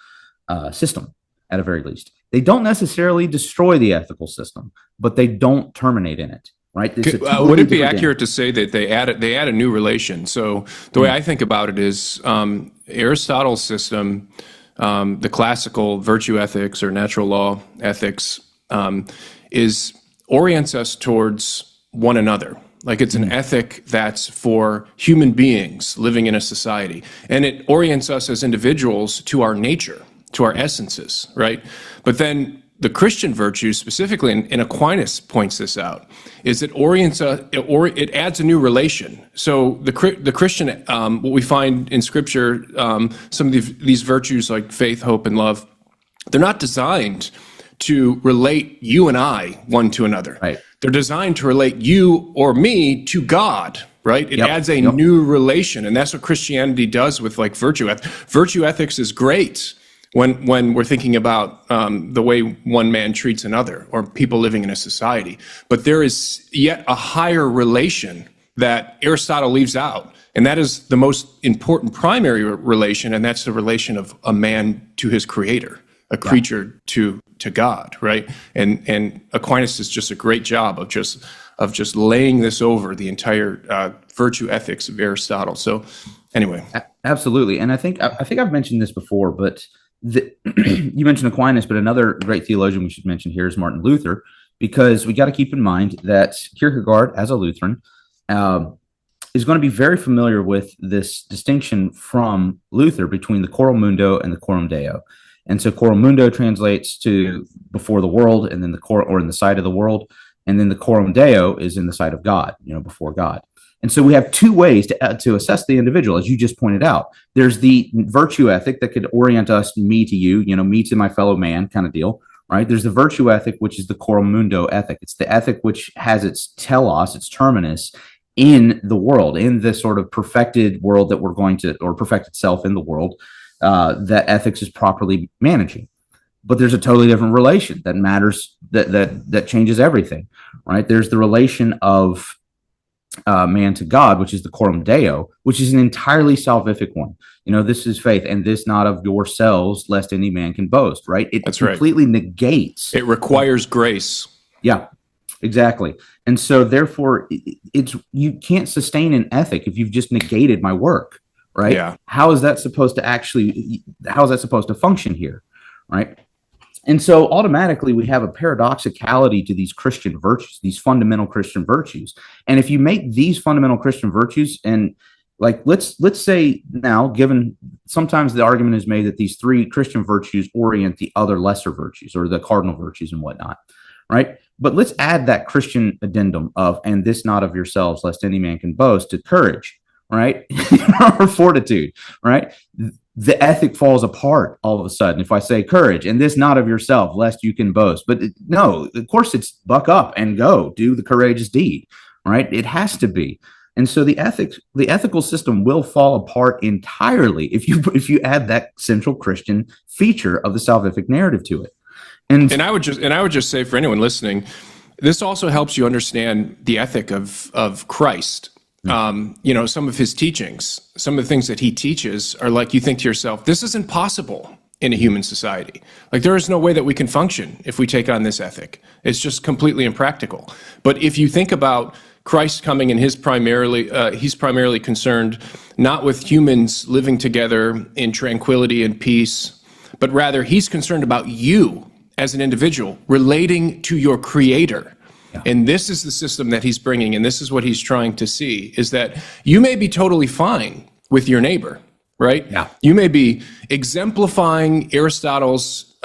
system, at a very least. They don't necessarily destroy the ethical system, but they don't terminate in it, right? Totally would it be accurate to say that they add a new relation? So the way I think about it is Aristotle's system, the classical virtue ethics or natural law ethics, orients us towards one another. Like, it's an ethic that's for human beings living in a society. And it orients us as individuals to our nature, to our essences, right? But then the Christian virtues, specifically, and Aquinas points this out, is it orients us, it adds a new relation. So the Christian, what we find in Scripture, some of these virtues like faith, hope, and love, they're not designed to relate you and I one to another. Right. They're designed to relate you or me to God, right? It adds a new relation, and that's what Christianity does with like virtue. Virtue ethics is great when we're thinking about the way one man treats another or people living in a society. But there is yet a higher relation that Aristotle leaves out, and that is the most important primary relation, and that's the relation of a man to his creator, a creature to God, right? And Aquinas does just a great job of just laying this over the entire virtue ethics of Aristotle. So anyway. Absolutely. And I think I've mentioned this before, but you mentioned Aquinas, but another great theologian we should mention here is Martin Luther, because we got to keep in mind that Kierkegaard, as a Lutheran, is going to be very familiar with this distinction from Luther between the coram mundo and the coram deo. And so coram mundo translates to before the world, and then the or in the sight of the world, and then the coram deo is in the sight of God, before God. And so we have two ways to assess the individual, as you just pointed out. There's the virtue ethic that could orient us, me to you, me to my fellow man kind of deal, right? There's the virtue ethic, which is the coram mundo ethic. It's the ethic which has its telos, its terminus, in the world, in this sort of perfected world that we're going to, or perfected self in the world, that ethics is properly managing. But there's a totally different relation that matters, that changes everything, right? There's the relation of man to God, which is the coram deo, which is an entirely salvific one. This is faith, and this not of yourselves, lest any man can boast, right? That's completely negates. It requires grace. Yeah, exactly. And so therefore, you can't sustain an ethic if you've just negated my work, right? Yeah. How is that supposed to function here, right? And so automatically we have a paradoxicality to these Christian virtues, these fundamental Christian virtues. And if you make these fundamental Christian virtues, and like, let's say now, given sometimes the argument is made that these three Christian virtues orient the other lesser virtues or the cardinal virtues and whatnot, right? But let's add that Christian addendum of, and this not of yourselves, lest any man can boast, to courage, right? Or fortitude, right? The ethic falls apart all of a sudden if I say courage, and this not of yourself, lest you can boast. But no, of course it's buck up and go, do the courageous deed, right? It has to be. And so the ethical system will fall apart entirely if you add that central Christian feature of the salvific narrative to it. And I would just say, for anyone listening, this also helps you understand the ethic of Christ. Some of his teachings, some of the things that he teaches are like, you think to yourself, this isn't possible in a human society. Like, there is no way that we can function if we take on this ethic. It's just completely impractical. But if you think about Christ coming, and he's primarily concerned not with humans living together in tranquility and peace, but rather he's concerned about you as an individual relating to your creator. And this is the system that he's bringing, and this is what he's trying to see, is that you may be totally fine with your neighbor, right? Yeah. You may be exemplifying Aristotle's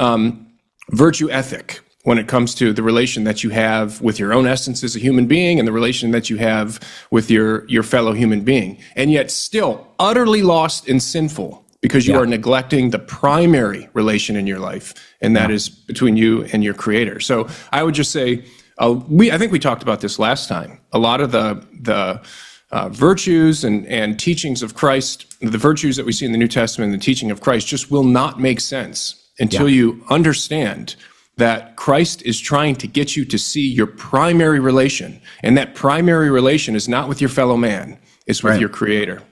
virtue ethic when it comes to the relation that you have with your own essence as a human being and the relation that you have with your fellow human being, and yet still utterly lost and sinful because you are neglecting the primary relation in your life, and that is between you and your Creator. So I would just say, I think we talked about this last time. A lot of the virtues and teachings of Christ, the virtues that we see in the New Testament and the teaching of Christ just will not make sense until you understand that Christ is trying to get you to see your primary relation, and that primary relation is not with your fellow man, it's with your Creator.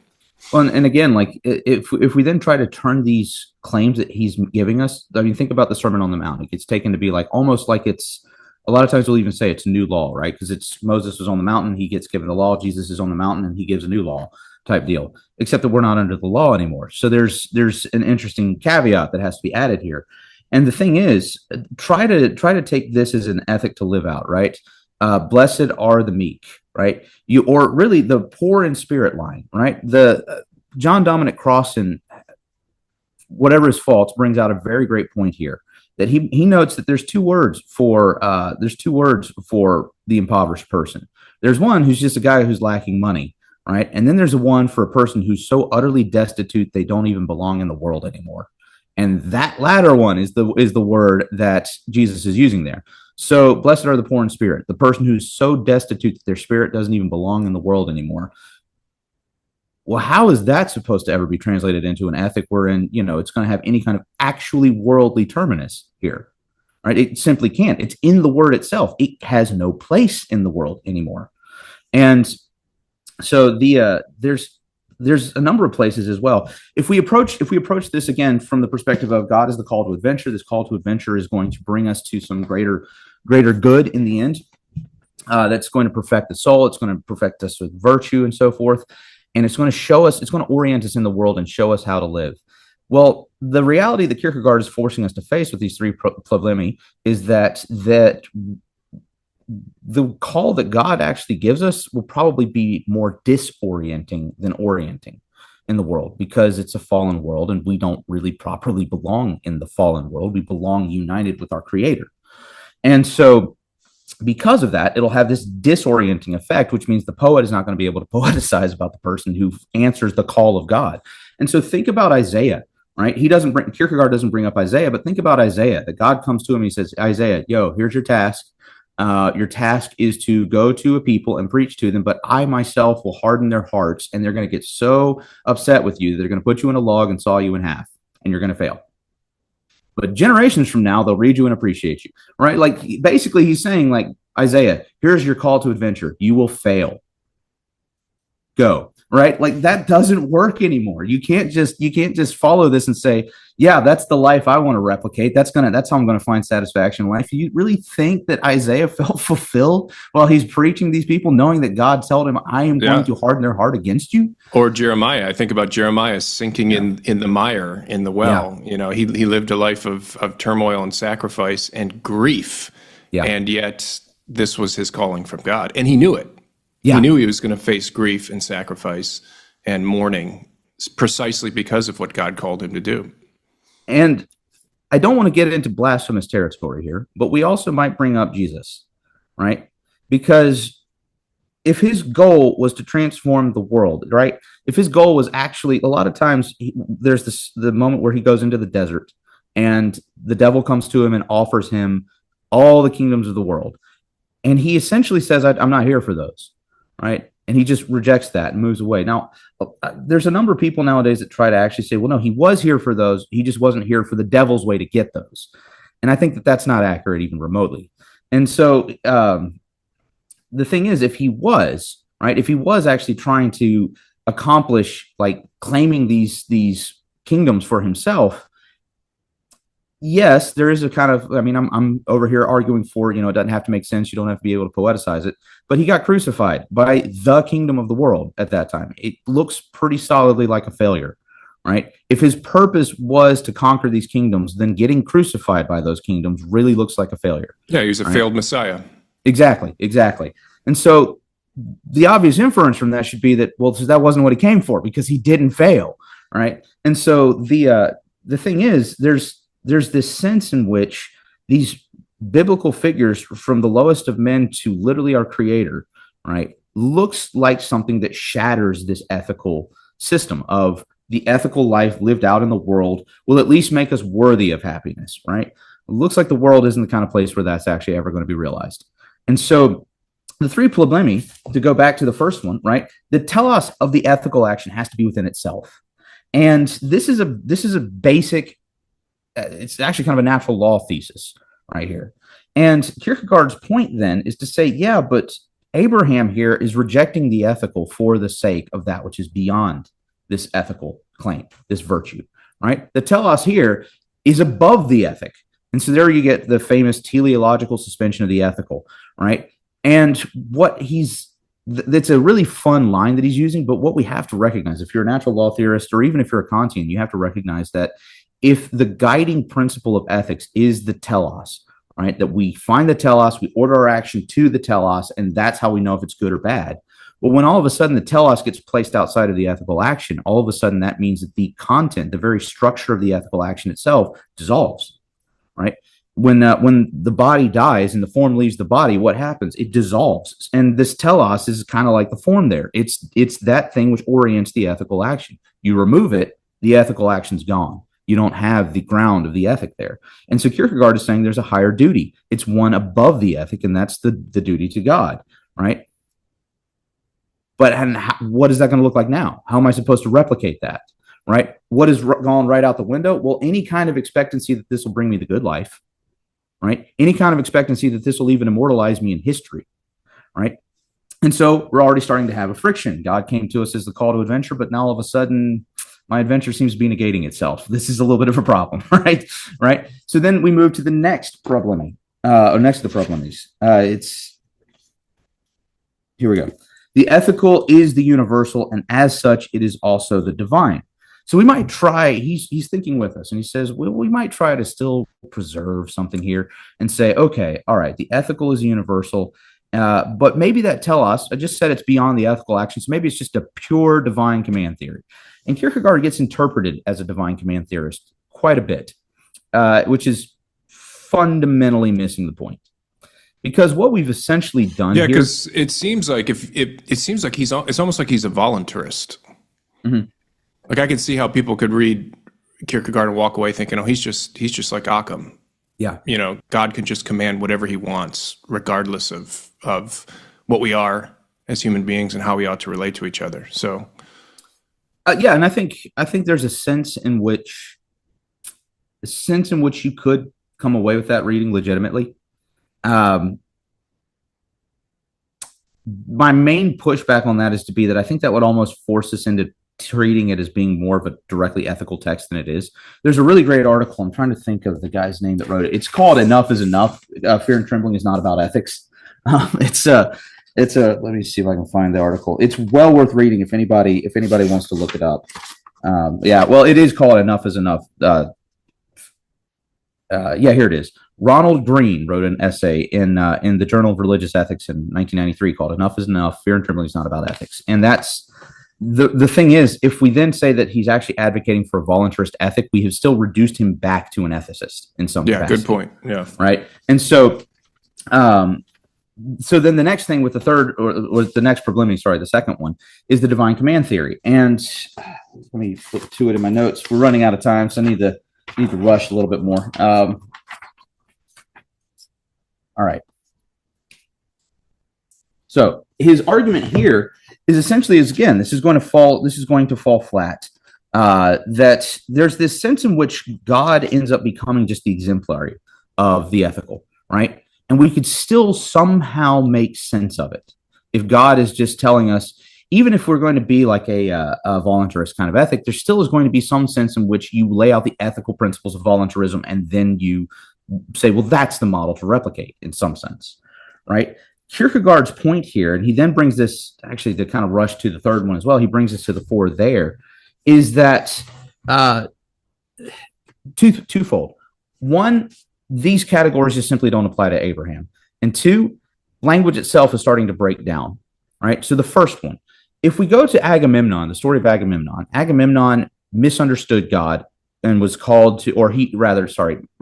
Well, and again, like if we then try to turn these claims that he's giving us, I mean, think about the Sermon on the Mount. It gets taken to be like almost like it's, a lot of times we'll even say it's new law, right? Because it's Moses was on the mountain, he gets given the law. Jesus is on the mountain and he gives a new law type deal, except that we're not under the law anymore. So there's an interesting caveat that has to be added here. And the thing is, try to take this as an ethic to live out, right? Blessed are the meek, right? Or really the poor in spirit line, right? The John Dominic Crossan, whatever his faults, brings out a very great point here. That he notes that there's two words for the impoverished person. There's one who's just a guy who's lacking money, right? And then there's a one for a person who's so utterly destitute they don't even belong in the world anymore. And that latter one is the word that Jesus is using there. So blessed are the poor in spirit, the person who's so destitute that their spirit doesn't even belong in the world anymore. Well, how is that supposed to ever be translated into an ethic wherein, it's going to have any kind of actually worldly terminus here, right? It simply can't. It's in the word itself. It has no place in the world anymore. And so there's a number of places as well. If we approach this again from the perspective of God as the call to adventure, this call to adventure is going to bring us to some greater good in the end. That's going to perfect the soul. It's going to perfect us with virtue and so forth. And it's going to show us, it's going to orient us in the world and show us how to live. Well, the reality that Kierkegaard is forcing us to face with these three problemi is that the call that God actually gives us will probably be more disorienting than orienting in the world, because it's a fallen world and we don't really properly belong in the fallen world. We belong united with our Creator. And so because of that, it'll have this disorienting effect, which means the poet is not going to be able to poeticize about the person who answers the call of God. And so think about Isaiah, right? Kierkegaard doesn't bring up Isaiah, but think about Isaiah, that God comes to him and he says, Isaiah, here's your task. Your task is to go to a people and preach to them, but I myself will harden their hearts, and they're going to get so upset with you, they're going to put you in a log and saw you in half, and you're going to fail. But generations from now, they'll read you and appreciate you, right? Like basically he's saying, like, Isaiah, here's your call to adventure. You will fail. Go, right? Like that doesn't work anymore. You can't just follow this and say, yeah, that's the life I want to replicate. That's how I'm going to find satisfaction in life. You really think that Isaiah felt fulfilled while he's preaching these people, knowing that God told him, I am going to harden their heart against you? Or Jeremiah. I think about Jeremiah sinking in the mire, in the well. He lived a life of turmoil and sacrifice and grief. Yeah. And yet this was his calling from God. And he knew it. Yeah. He knew he was going to face grief and sacrifice and mourning precisely because of what God called him to do. And I don't want to get into blasphemous territory here, but we also might bring up Jesus, right? Because if his goal was to transform the world, right? If his goal was actually, a lot of times there's the moment where he goes into the desert and the devil comes to him and offers him all the kingdoms of the world. And he essentially says, I'm not here for those, right? And he just rejects that and moves away. Now, there's a number of people nowadays that try to actually say, well, no, he was here for those. He just wasn't here for the devil's way to get those. And I think that that's not accurate even remotely. And so the thing is, if he was actually trying to accomplish, like, claiming these kingdoms for himself, yes, there is a kind of, I'm over here arguing for, it doesn't have to make sense. You don't have to be able to poeticize it. But he got crucified by the kingdom of the world at that time. It looks pretty solidly like a failure, right? If his purpose was to conquer these kingdoms, then getting crucified by those kingdoms really looks like a failure. Yeah, he was a failed Messiah. Exactly. And so the obvious inference from that should be that, well, that wasn't what he came for, because he didn't fail, right? And so the thing is, there's this sense in which these biblical figures from the lowest of men to literally our creator, right, looks like something that shatters this ethical system of the ethical life lived out in the world will at least make us worthy of happiness, right? It looks like the world isn't the kind of place where that's actually ever going to be realized. And so the three problemi, to go back to the first one, right? The telos of the ethical action has to be within itself. And this is a basic, it's actually kind of a natural law thesis right here. And Kierkegaard's point then is to say, yeah, but Abraham here is rejecting the ethical for the sake of that which is beyond this ethical claim, this virtue, right? The telos here is above the ethic. And so there you get the famous teleological suspension of the ethical, right? And what that's a really fun line that he's using, but what we have to recognize, if you're a natural law theorist, or even if you're a Kantian, you have to recognize that if the guiding principle of ethics is the telos, right, that we find the telos, we order our action to the telos, and that's how we know if it's good or bad. But when all of a sudden the telos gets placed outside of the ethical action, all of a sudden that means that the content, the very structure of the ethical action itself dissolves, right? When the body dies and the form leaves the body, what happens? It dissolves. And this telos is kind of like the form there. It's that thing which orients the ethical action. You remove it, the ethical action's gone. You don't have the ground of the ethic there. And so Kierkegaard is saying there's a higher duty. It's one above the ethic, and that's the duty to God, right? But what is that going to look like now? How am I supposed to replicate that, right? What is gone right out the window? Well, any kind of expectancy that this will bring me the good life, right? Any kind of expectancy that this will even immortalize me in history, right? And so we're already starting to have a friction. God came to us as the call to adventure, but now all of a sudden my adventure seems to be negating itself. This is a little bit of a problem, right? Right. So then we move to the next problem, or next to the problems. Here we go. The ethical is the universal, and as such, it is also the divine. So we might try, he's thinking with us, and he says, well, we might try to still preserve something here and say, okay, all right, the ethical is universal, but maybe that telos, I just said it's beyond the ethical action, so maybe it's just a pure divine command theory. And Kierkegaard gets interpreted as a divine command theorist quite a bit, which is fundamentally missing the point. Because what we've essentially done here, yeah, because it seems like it's almost like he's a voluntarist. Mm-hmm. Like I could see how people could read Kierkegaard and walk away thinking, "Oh, he's just like Occam." Yeah, God can just command whatever He wants, regardless of what we are as human beings and how we ought to relate to each other. So, yeah, and I think there's a sense in which you could come away with that reading legitimately. My main pushback on that is to be that I think that would almost force us into treating it as being more of a directly ethical text than it is. There's a really great article. I'm trying to think of the guy's name that wrote it. It's called "Enough is Enough." Fear and Trembling is not about ethics. It's a. Let me see if I can find the article. It's well worth reading if anybody wants to look it up. Yeah, well, it is called "Enough is Enough." Yeah, here it is. Ronald Green wrote an essay in the Journal of Religious Ethics in 1993 called "Enough is Enough. Fear and Trembling is not about ethics." And that's the thing is, if we then say that he's actually advocating for a voluntarist ethic, we have still reduced him back to an ethicist in some capacity. Good point. Yeah. Right. And so, so then the next thing with the third, or the next problem, the second one, is the divine command theory. And let me flip to it in my notes. We're running out of time, so I need to rush a little bit more. All right. So his argument here is essentially, again, this is going to fall flat. That there's this sense in which God ends up becoming just the exemplary of the ethical, right? And we could still somehow make sense of it if God is just telling us, even if we're going to be like a voluntarist kind of ethic, there still is going to be some sense in which you lay out the ethical principles of voluntarism and then you say, well, that's the model to replicate in some sense, right? Kierkegaard's point here, and he then brings this actually to kind of rush to the third one as well. He brings us to the four there, is that twofold. One, these categories just simply don't apply to Abraham. And two, language itself is starting to break down, right? So the first one, if we go to Agamemnon, the story of Agamemnon misunderstood God and was called to,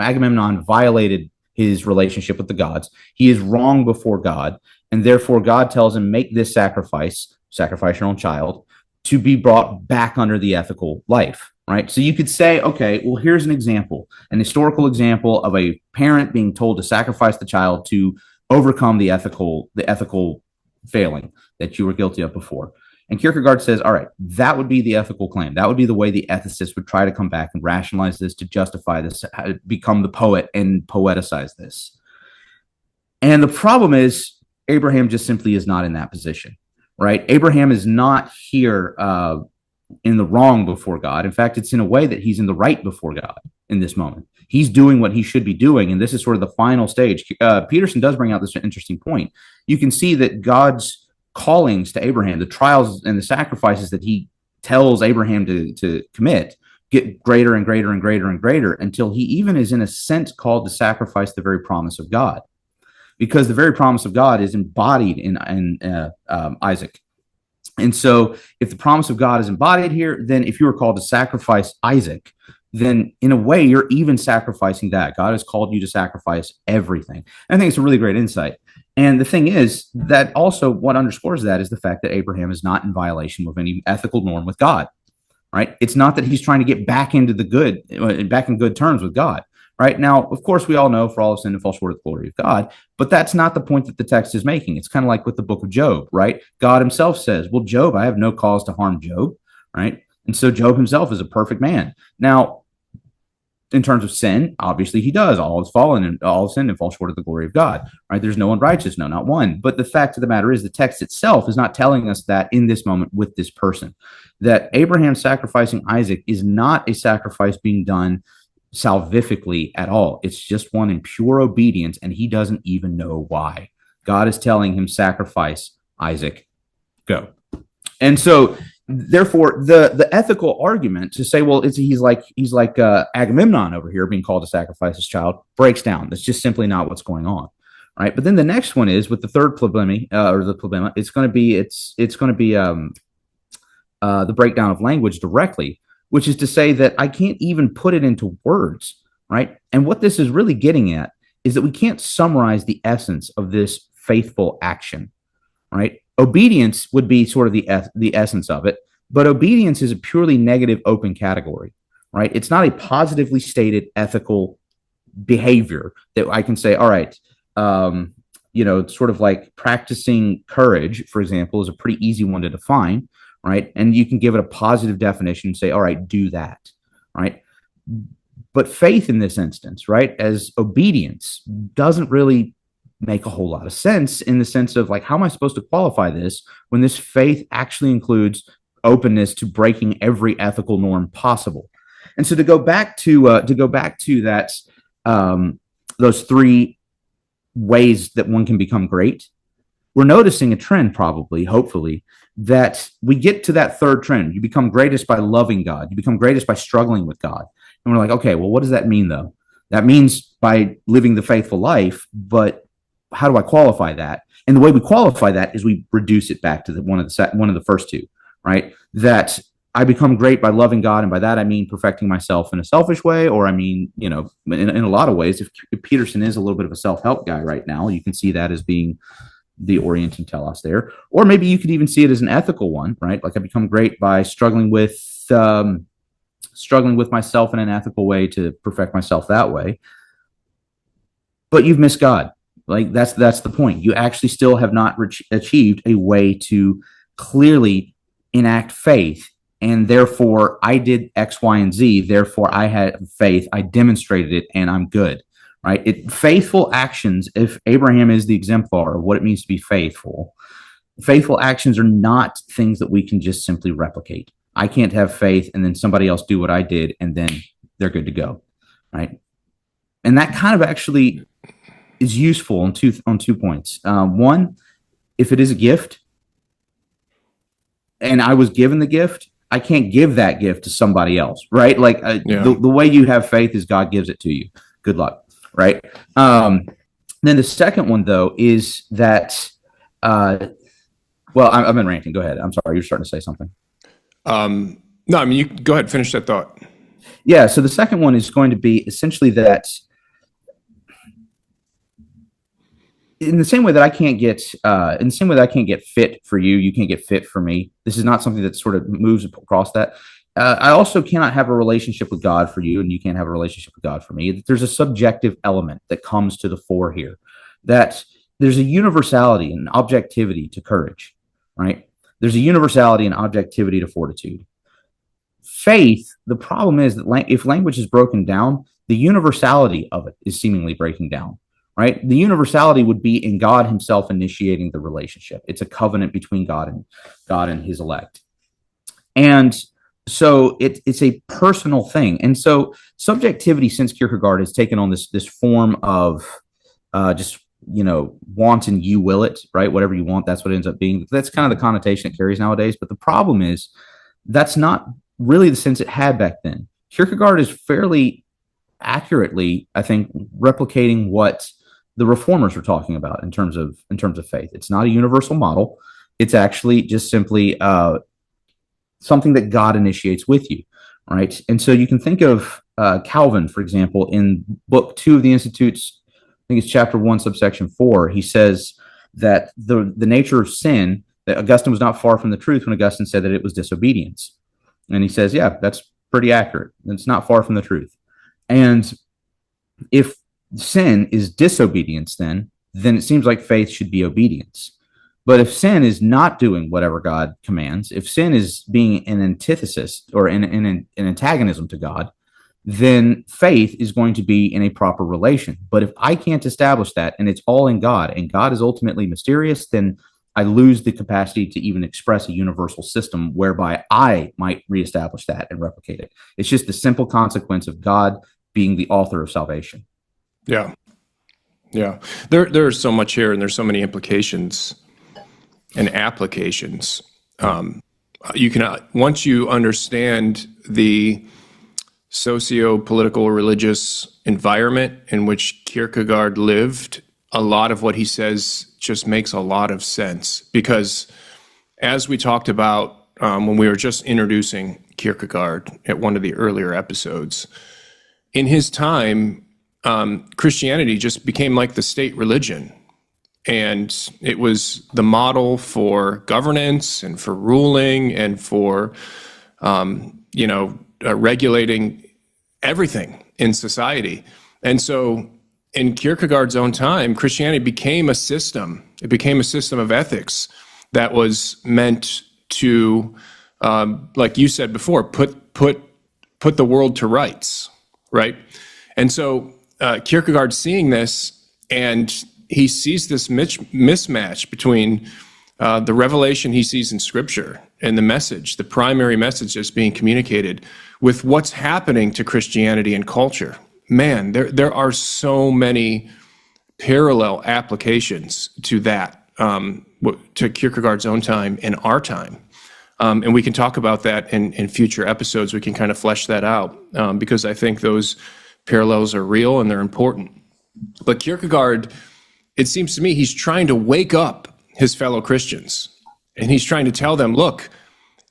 Agamemnon violated his relationship with the gods. He is wrong before God, and therefore God tells him, make this sacrifice your own child, to be brought back under the ethical life, right? So you could say, okay, well, here's an example, an historical example of a parent being told to sacrifice the child to overcome the ethical failing that you were guilty of before. And Kierkegaard says, all right, that would be the ethical claim. That would be the way the ethicist would try to come back and rationalize this, to justify this, become the poet and poeticize this. And the problem is, Abraham just simply is not in that position, right? Abraham is not here in the wrong before God. In fact, it's in a way that he's in the right before God in this moment. He's doing what he should be doing, and this is sort of the final stage. Peterson does bring out this interesting point. You can see that God's callings to Abraham, the trials and the sacrifices that he tells Abraham to commit, get greater and greater and greater and greater, until he even is, in a sense, called to sacrifice the very promise of God, because the very promise of God is embodied in Isaac. And so if the promise of God is embodied here, then if you were called to sacrifice Isaac, then in a way you're even sacrificing that. God has called you to sacrifice everything. And I think it's a really great insight. And the thing is that also what underscores that is the fact that Abraham is not in violation with any ethical norm with God, right? It's not that he's trying to get back in good terms with God, right? Now, of course, we all know for all of sin and fall short of the glory of God, but that's not the point that the text is making. It's kind of like with the book of Job, right? God himself says, well, Job, I have no cause to harm Job, right? And so Job himself is a perfect man. Now, in terms of sin, obviously he does. All has fallen and all sin and fall short of the glory of God, right? There's no one righteous, no, not one. But the fact of the matter is, the text itself is not telling us that in this moment with this person, that Abraham sacrificing Isaac is not a sacrifice being done salvifically at all. It's just one in pure obedience, and he doesn't even know why. God is telling him, sacrifice Isaac, go. And so therefore, the ethical argument to say, well, he's like Agamemnon over here being called to sacrifice his child, breaks down. That's just simply not what's going on, right? But then the next one is with the third problema, it's going to be the breakdown of language directly, which is to say that I can't even put it into words, right? And what this is really getting at is that we can't summarize the essence of this faithful action, right? Obedience would be sort of the essence of it, but obedience is a purely negative open category, right? It's not a positively stated ethical behavior that I can say, all right, sort of like practicing courage, for example, is a pretty easy one to define, right? And you can give it a positive definition and say, all right, do that, right? But faith in this instance, right, as obedience, doesn't really make a whole lot of sense, in the sense of, like, how am I supposed to qualify this when this faith actually includes openness to breaking every ethical norm possible? And so to go back to that, those three ways that one can become great, we're noticing a trend, probably, hopefully, that we get to that third trend. You become greatest by loving God. You become greatest by struggling with God. And we're like, okay, well, what does that mean, though? That means by living the faithful life, but how do I qualify that? And the way we qualify that is we reduce it back to one of the first two, right? That I become great by loving God, and by that I mean perfecting myself in a selfish way, or I mean, in a lot of ways, if Peterson is a little bit of a self-help guy right now, you can see that as being the orienting telos there. Or maybe you could even see it as an ethical one, right? Like, I become great by struggling with myself in an ethical way to perfect myself that way. But you've missed God. Like, that's the point. You actually still have not achieved a way to clearly enact faith, and therefore I did X, Y, and Z. Therefore, I had faith. I demonstrated it, and I'm good. Right? Faithful actions. If Abraham is the exemplar of what it means to be faithful actions are not things that we can just simply replicate. I can't have faith and then somebody else do what I did, and then they're good to go. Right? And that kind of actually is useful on two points. One, if it is a gift and I was given the gift, I can't give that gift to somebody else, right? Like, the way you have faith is God gives it to you. Good luck, right? Then the second one, though, is that, I've been ranting. Go ahead. I'm sorry. You're starting to say something. No, I mean, you go ahead, finish that thought. Yeah. So the second one is going to be essentially that in the same way that I can't get fit for you, you can't get fit for me. This is not something that sort of moves across that. I also cannot have a relationship with God for you, and you can't have a relationship with God for me. There's a subjective element that comes to the fore here. That there's a universality and objectivity to courage, right? There's a universality and objectivity to fortitude. Faith, the problem is that if language is broken down, the universality of it is seemingly breaking down, right? The universality would be in God himself initiating the relationship. It's a covenant between God and his elect. And so it's a personal thing. And so subjectivity, since Kierkegaard, has taken on this form of just, want and you will it, right? Whatever you want, that's what it ends up being. That's kind of the connotation it carries nowadays. But the problem is that's not really the sense it had back then. Kierkegaard is fairly accurately, I think, replicating what the reformers were talking about in terms of faith. It's not a universal model. It's actually just simply something that God initiates with you, right? And so you can think of Calvin, for example, in Book 2 of the Institutes, I think it's chapter 1, subsection 4. He says that the nature of sin, that Augustine was not far from the truth when Augustine said that it was disobedience. And he says, yeah, that's pretty accurate. It's not far from the truth. And if sin is disobedience, then it seems like faith should be obedience. But if sin is not doing whatever God commands, if sin is being an antithesis or an antagonism to God, then faith is going to be in a proper relation. But if I can't establish that, and it's all in God, and God is ultimately mysterious, then I lose the capacity to even express a universal system whereby I might reestablish that and replicate it. It's just the simple consequence of God being the author of salvation. Yeah. Yeah. There's so much here, and there's so many implications and applications. You can, once you understand the socio-political religious environment in which Kierkegaard lived, a lot of what he says just makes a lot of sense. Because as we talked about when we were just introducing Kierkegaard at one of the earlier episodes, in his time, Christianity just became like the state religion. And it was the model for governance and for ruling and for, regulating everything in society. And so in Kierkegaard's own time, Christianity became a system. It became a system of ethics that was meant to, like you said before, put the world to rights, right? And so Kierkegaard seeing this, and he sees this mismatch between the revelation he sees in Scripture and the message, the primary message that's being communicated, with what's happening to Christianity and culture. Man, there are so many parallel applications to that, to Kierkegaard's own time and our time. And we can talk about that in future episodes. We can kind of flesh that out because I think those parallels are real and they're important. But Kierkegaard, it seems to me, he's trying to wake up his fellow Christians. And he's trying to tell them, look,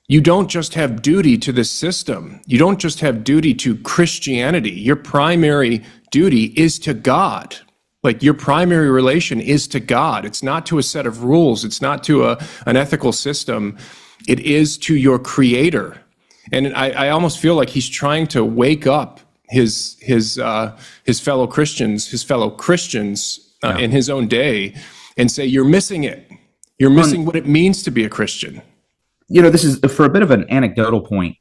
you don't just have duty to this system. You don't just have duty to Christianity. Your primary duty is to God. Like, your primary relation is to God. It's not to a set of rules. It's not to an ethical system. It is to your Creator. And I almost feel like he's trying to wake up his fellow Christians, in his own day, and say, you're missing it. You're missing what it means to be a Christian. This is for a bit of an anecdotal point.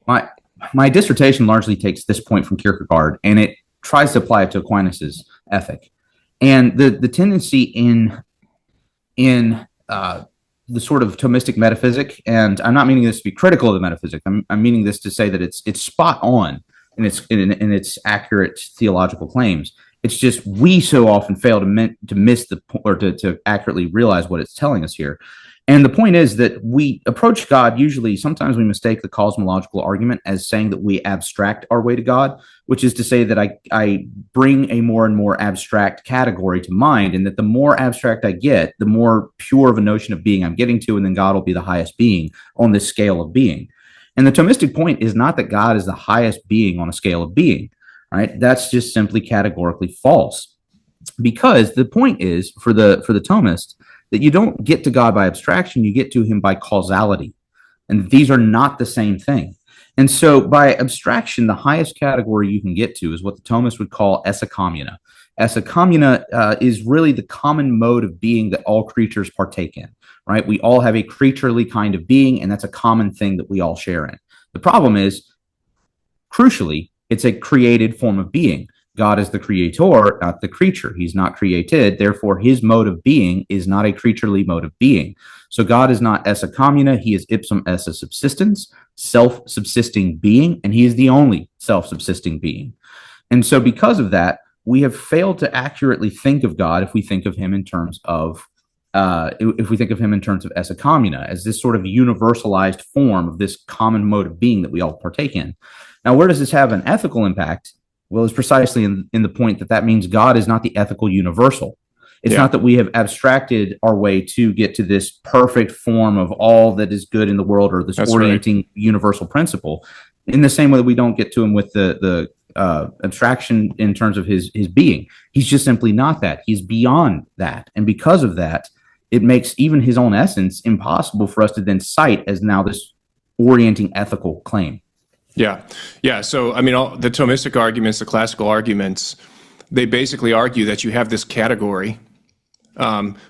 My dissertation largely takes this point from Kierkegaard, and it tries to apply it to Aquinas's ethic. And the tendency in the sort of Thomistic metaphysic, and I'm not meaning this to be critical of the metaphysic. I'm meaning this to say that it's spot on in its accurate theological claims. It's just we so often fail to miss to accurately realize what it's telling us here. And the point is that we approach God, sometimes we mistake the cosmological argument as saying that we abstract our way to God, which is to say that I bring a more and more abstract category to mind, and that the more abstract I get, the more pure of a notion of being I'm getting to, and then God will be the highest being on this scale of being. And the Thomistic point is not that God is the highest being on a scale of being, right? That's just simply categorically false. because the point is for the Thomist that you don't get to God by abstraction, you get to him by causality. And these are not the same thing. And so by abstraction, the highest category you can get to is what the Thomists would call esse communa. Esse communa is really the common mode of being that all creatures partake in, right? We all have a creaturely kind of being, and that's a common thing that we all share in. The problem is, crucially, it's a created form of being. God is the creator, not the creature. He's not created. Therefore, his mode of being is not a creaturely mode of being. So God is not esse communa. He is ipsum esse subsistens, self-subsisting being, and he is the only self-subsisting being. And so because of that, we have failed to accurately think of God if we think of him in terms of esse communa, as this sort of universalized form of this common mode of being that we all partake in. Now, where does this have an ethical impact? Well, it's precisely in the point that means God is not the ethical universal. It's not that we have abstracted our way to get to this perfect form of all that is good in the world, or this orienting universal principle. In the same way that we don't get to him with the abstraction in terms of his being. He's just simply not that. He's beyond that. And because of that, it makes even his own essence impossible for us to then cite as now this orienting ethical claim. Yeah. So, I mean, all the Thomistic arguments, the classical arguments, they basically argue that you have this category,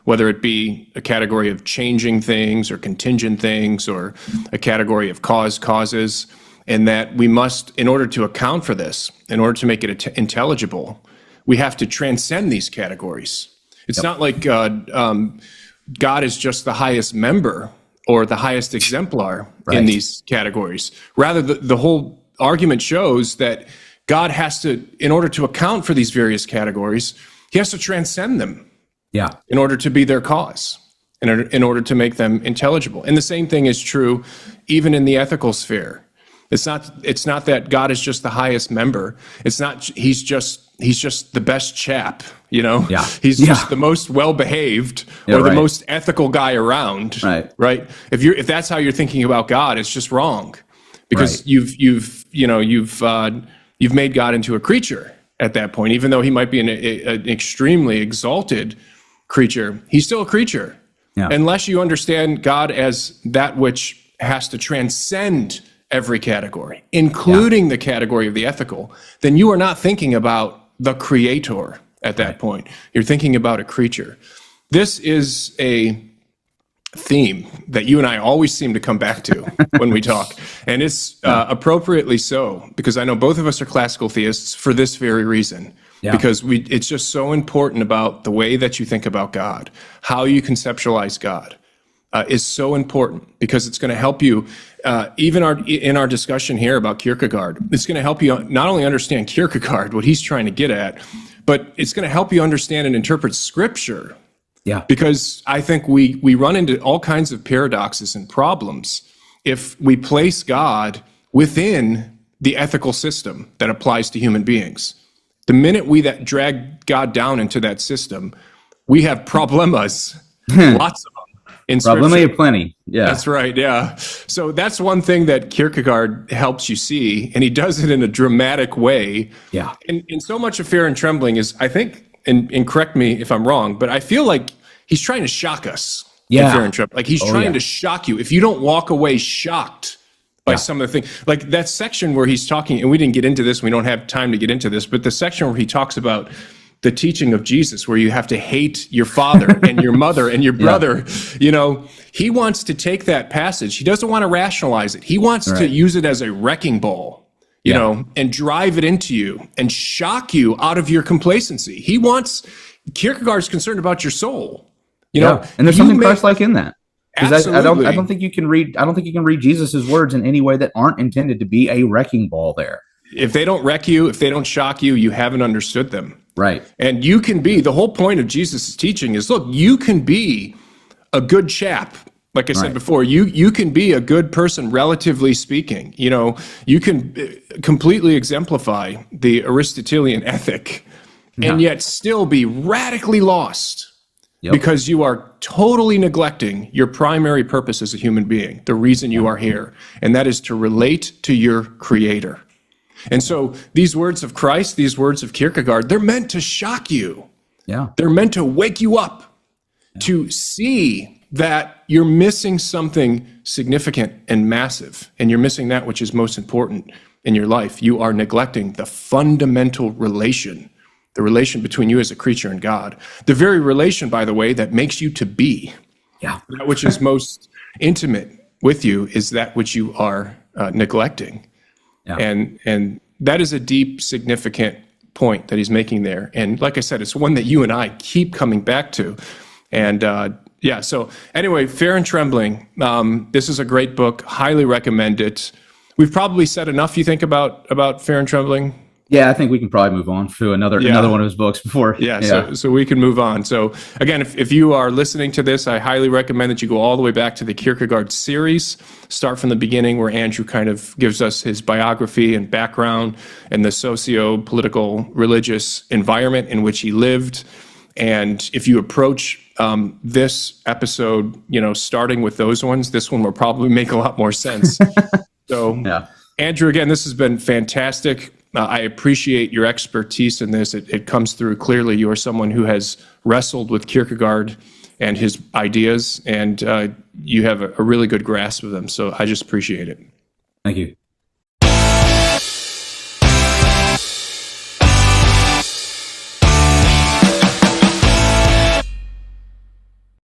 whether it be a category of changing things or contingent things, or a category of causes, and that we must, in order to account for this, in order to make it intelligible, we have to transcend these categories. It's not like God is just the highest member or the highest exemplar in these categories. Rather, the whole argument shows that God has to, in order to account for these various categories, he has to transcend them in order to be their cause, in order to make them intelligible. And the same thing is true even in the ethical sphere. It's not that God is just the highest member. It's not he's just the best chap, you know? Yeah. He's just the most well-behaved or the most ethical guy around. Right. If that's how you're thinking about God, it's just wrong. Because you've made God into a creature at that point. Even though he might be an extremely exalted creature, he's still a creature. Yeah. Unless you understand God as that which has to transcend every category, including the category of the ethical, then you are not thinking about the creator at that point. You're thinking about a creature. This is a theme that you and I always seem to come back to when we talk, and it's appropriately so, because I know both of us are classical theists for this very reason. Because it's just so important about the way that you think about God, how you conceptualize God. Is so important, because it's going to help you, even in our discussion here about Kierkegaard, it's going to help you not only understand Kierkegaard, what he's trying to get at, but it's going to help you understand and interpret Scripture. Yeah. Because I think we run into all kinds of paradoxes and problems if we place God within the ethical system that applies to human beings. The minute we drag God down into that system, we have problemas, lots of them. Problema plenty. Yeah. That's right. Yeah. So that's one thing that Kierkegaard helps you see, and he does it in a dramatic way. Yeah. And so much of Fear and Trembling is, I think, and correct me if I'm wrong, but I feel like he's trying to shock us. Yeah. In Fear and Trembling. Like he's trying to shock you. If you don't walk away shocked by some of the things, like that section where he's talking, and we didn't get into this, we don't have time to get into this, but the section where he talks about the teaching of Jesus, where you have to hate your father and your mother and your brother, you know, he wants to take that passage. He doesn't want to rationalize it. He wants to use it as a wrecking ball, you know, and drive it into you and shock you out of your complacency. Kierkegaard's concerned about your soul, you know, and there's something Christ-like in that. Because I don't think you can read Jesus's words in any way that aren't intended to be a wrecking ball there. If they don't wreck you, if they don't shock you, you haven't understood them. Right. And you can be, the whole point of Jesus' teaching is, look, you can be a good chap. Like I said before, you can be a good person, relatively speaking. You know, you can completely exemplify the Aristotelian ethic and yet still be radically lost because you are totally neglecting your primary purpose as a human being, the reason you are here, and that is to relate to your Creator. And so these words of Christ, these words of Kierkegaard, they're meant to shock you. Yeah. They're meant to wake you up to see that you're missing something significant and massive, and you're missing that which is most important in your life. You are neglecting the fundamental relation, the relation between you as a creature and God. The very relation, by the way, that makes you to be. Yeah. That which is most intimate with you is that which you are neglecting. Yeah. And that is a deep, significant point that he's making there. And like I said, it's one that you and I keep coming back to. And so anyway, Fear and Trembling. This is a great book. Highly recommend it. We've probably said enough, you think, about Fear and Trembling? Yeah, I think we can probably move on to another one of his books before. So we can move on. So again, if you are listening to this, I highly recommend that you go all the way back to the Kierkegaard series. Start from the beginning, where Andrew kind of gives us his biography and background and the socio-political, religious environment in which he lived. And if you approach this episode, starting with those ones, this one will probably make a lot more sense. So, Andrew, again, this has been fantastic. I appreciate your expertise in this. It comes through clearly. You are someone who has wrestled with Kierkegaard and his ideas, and you have a really good grasp of them. So I just appreciate it. Thank you.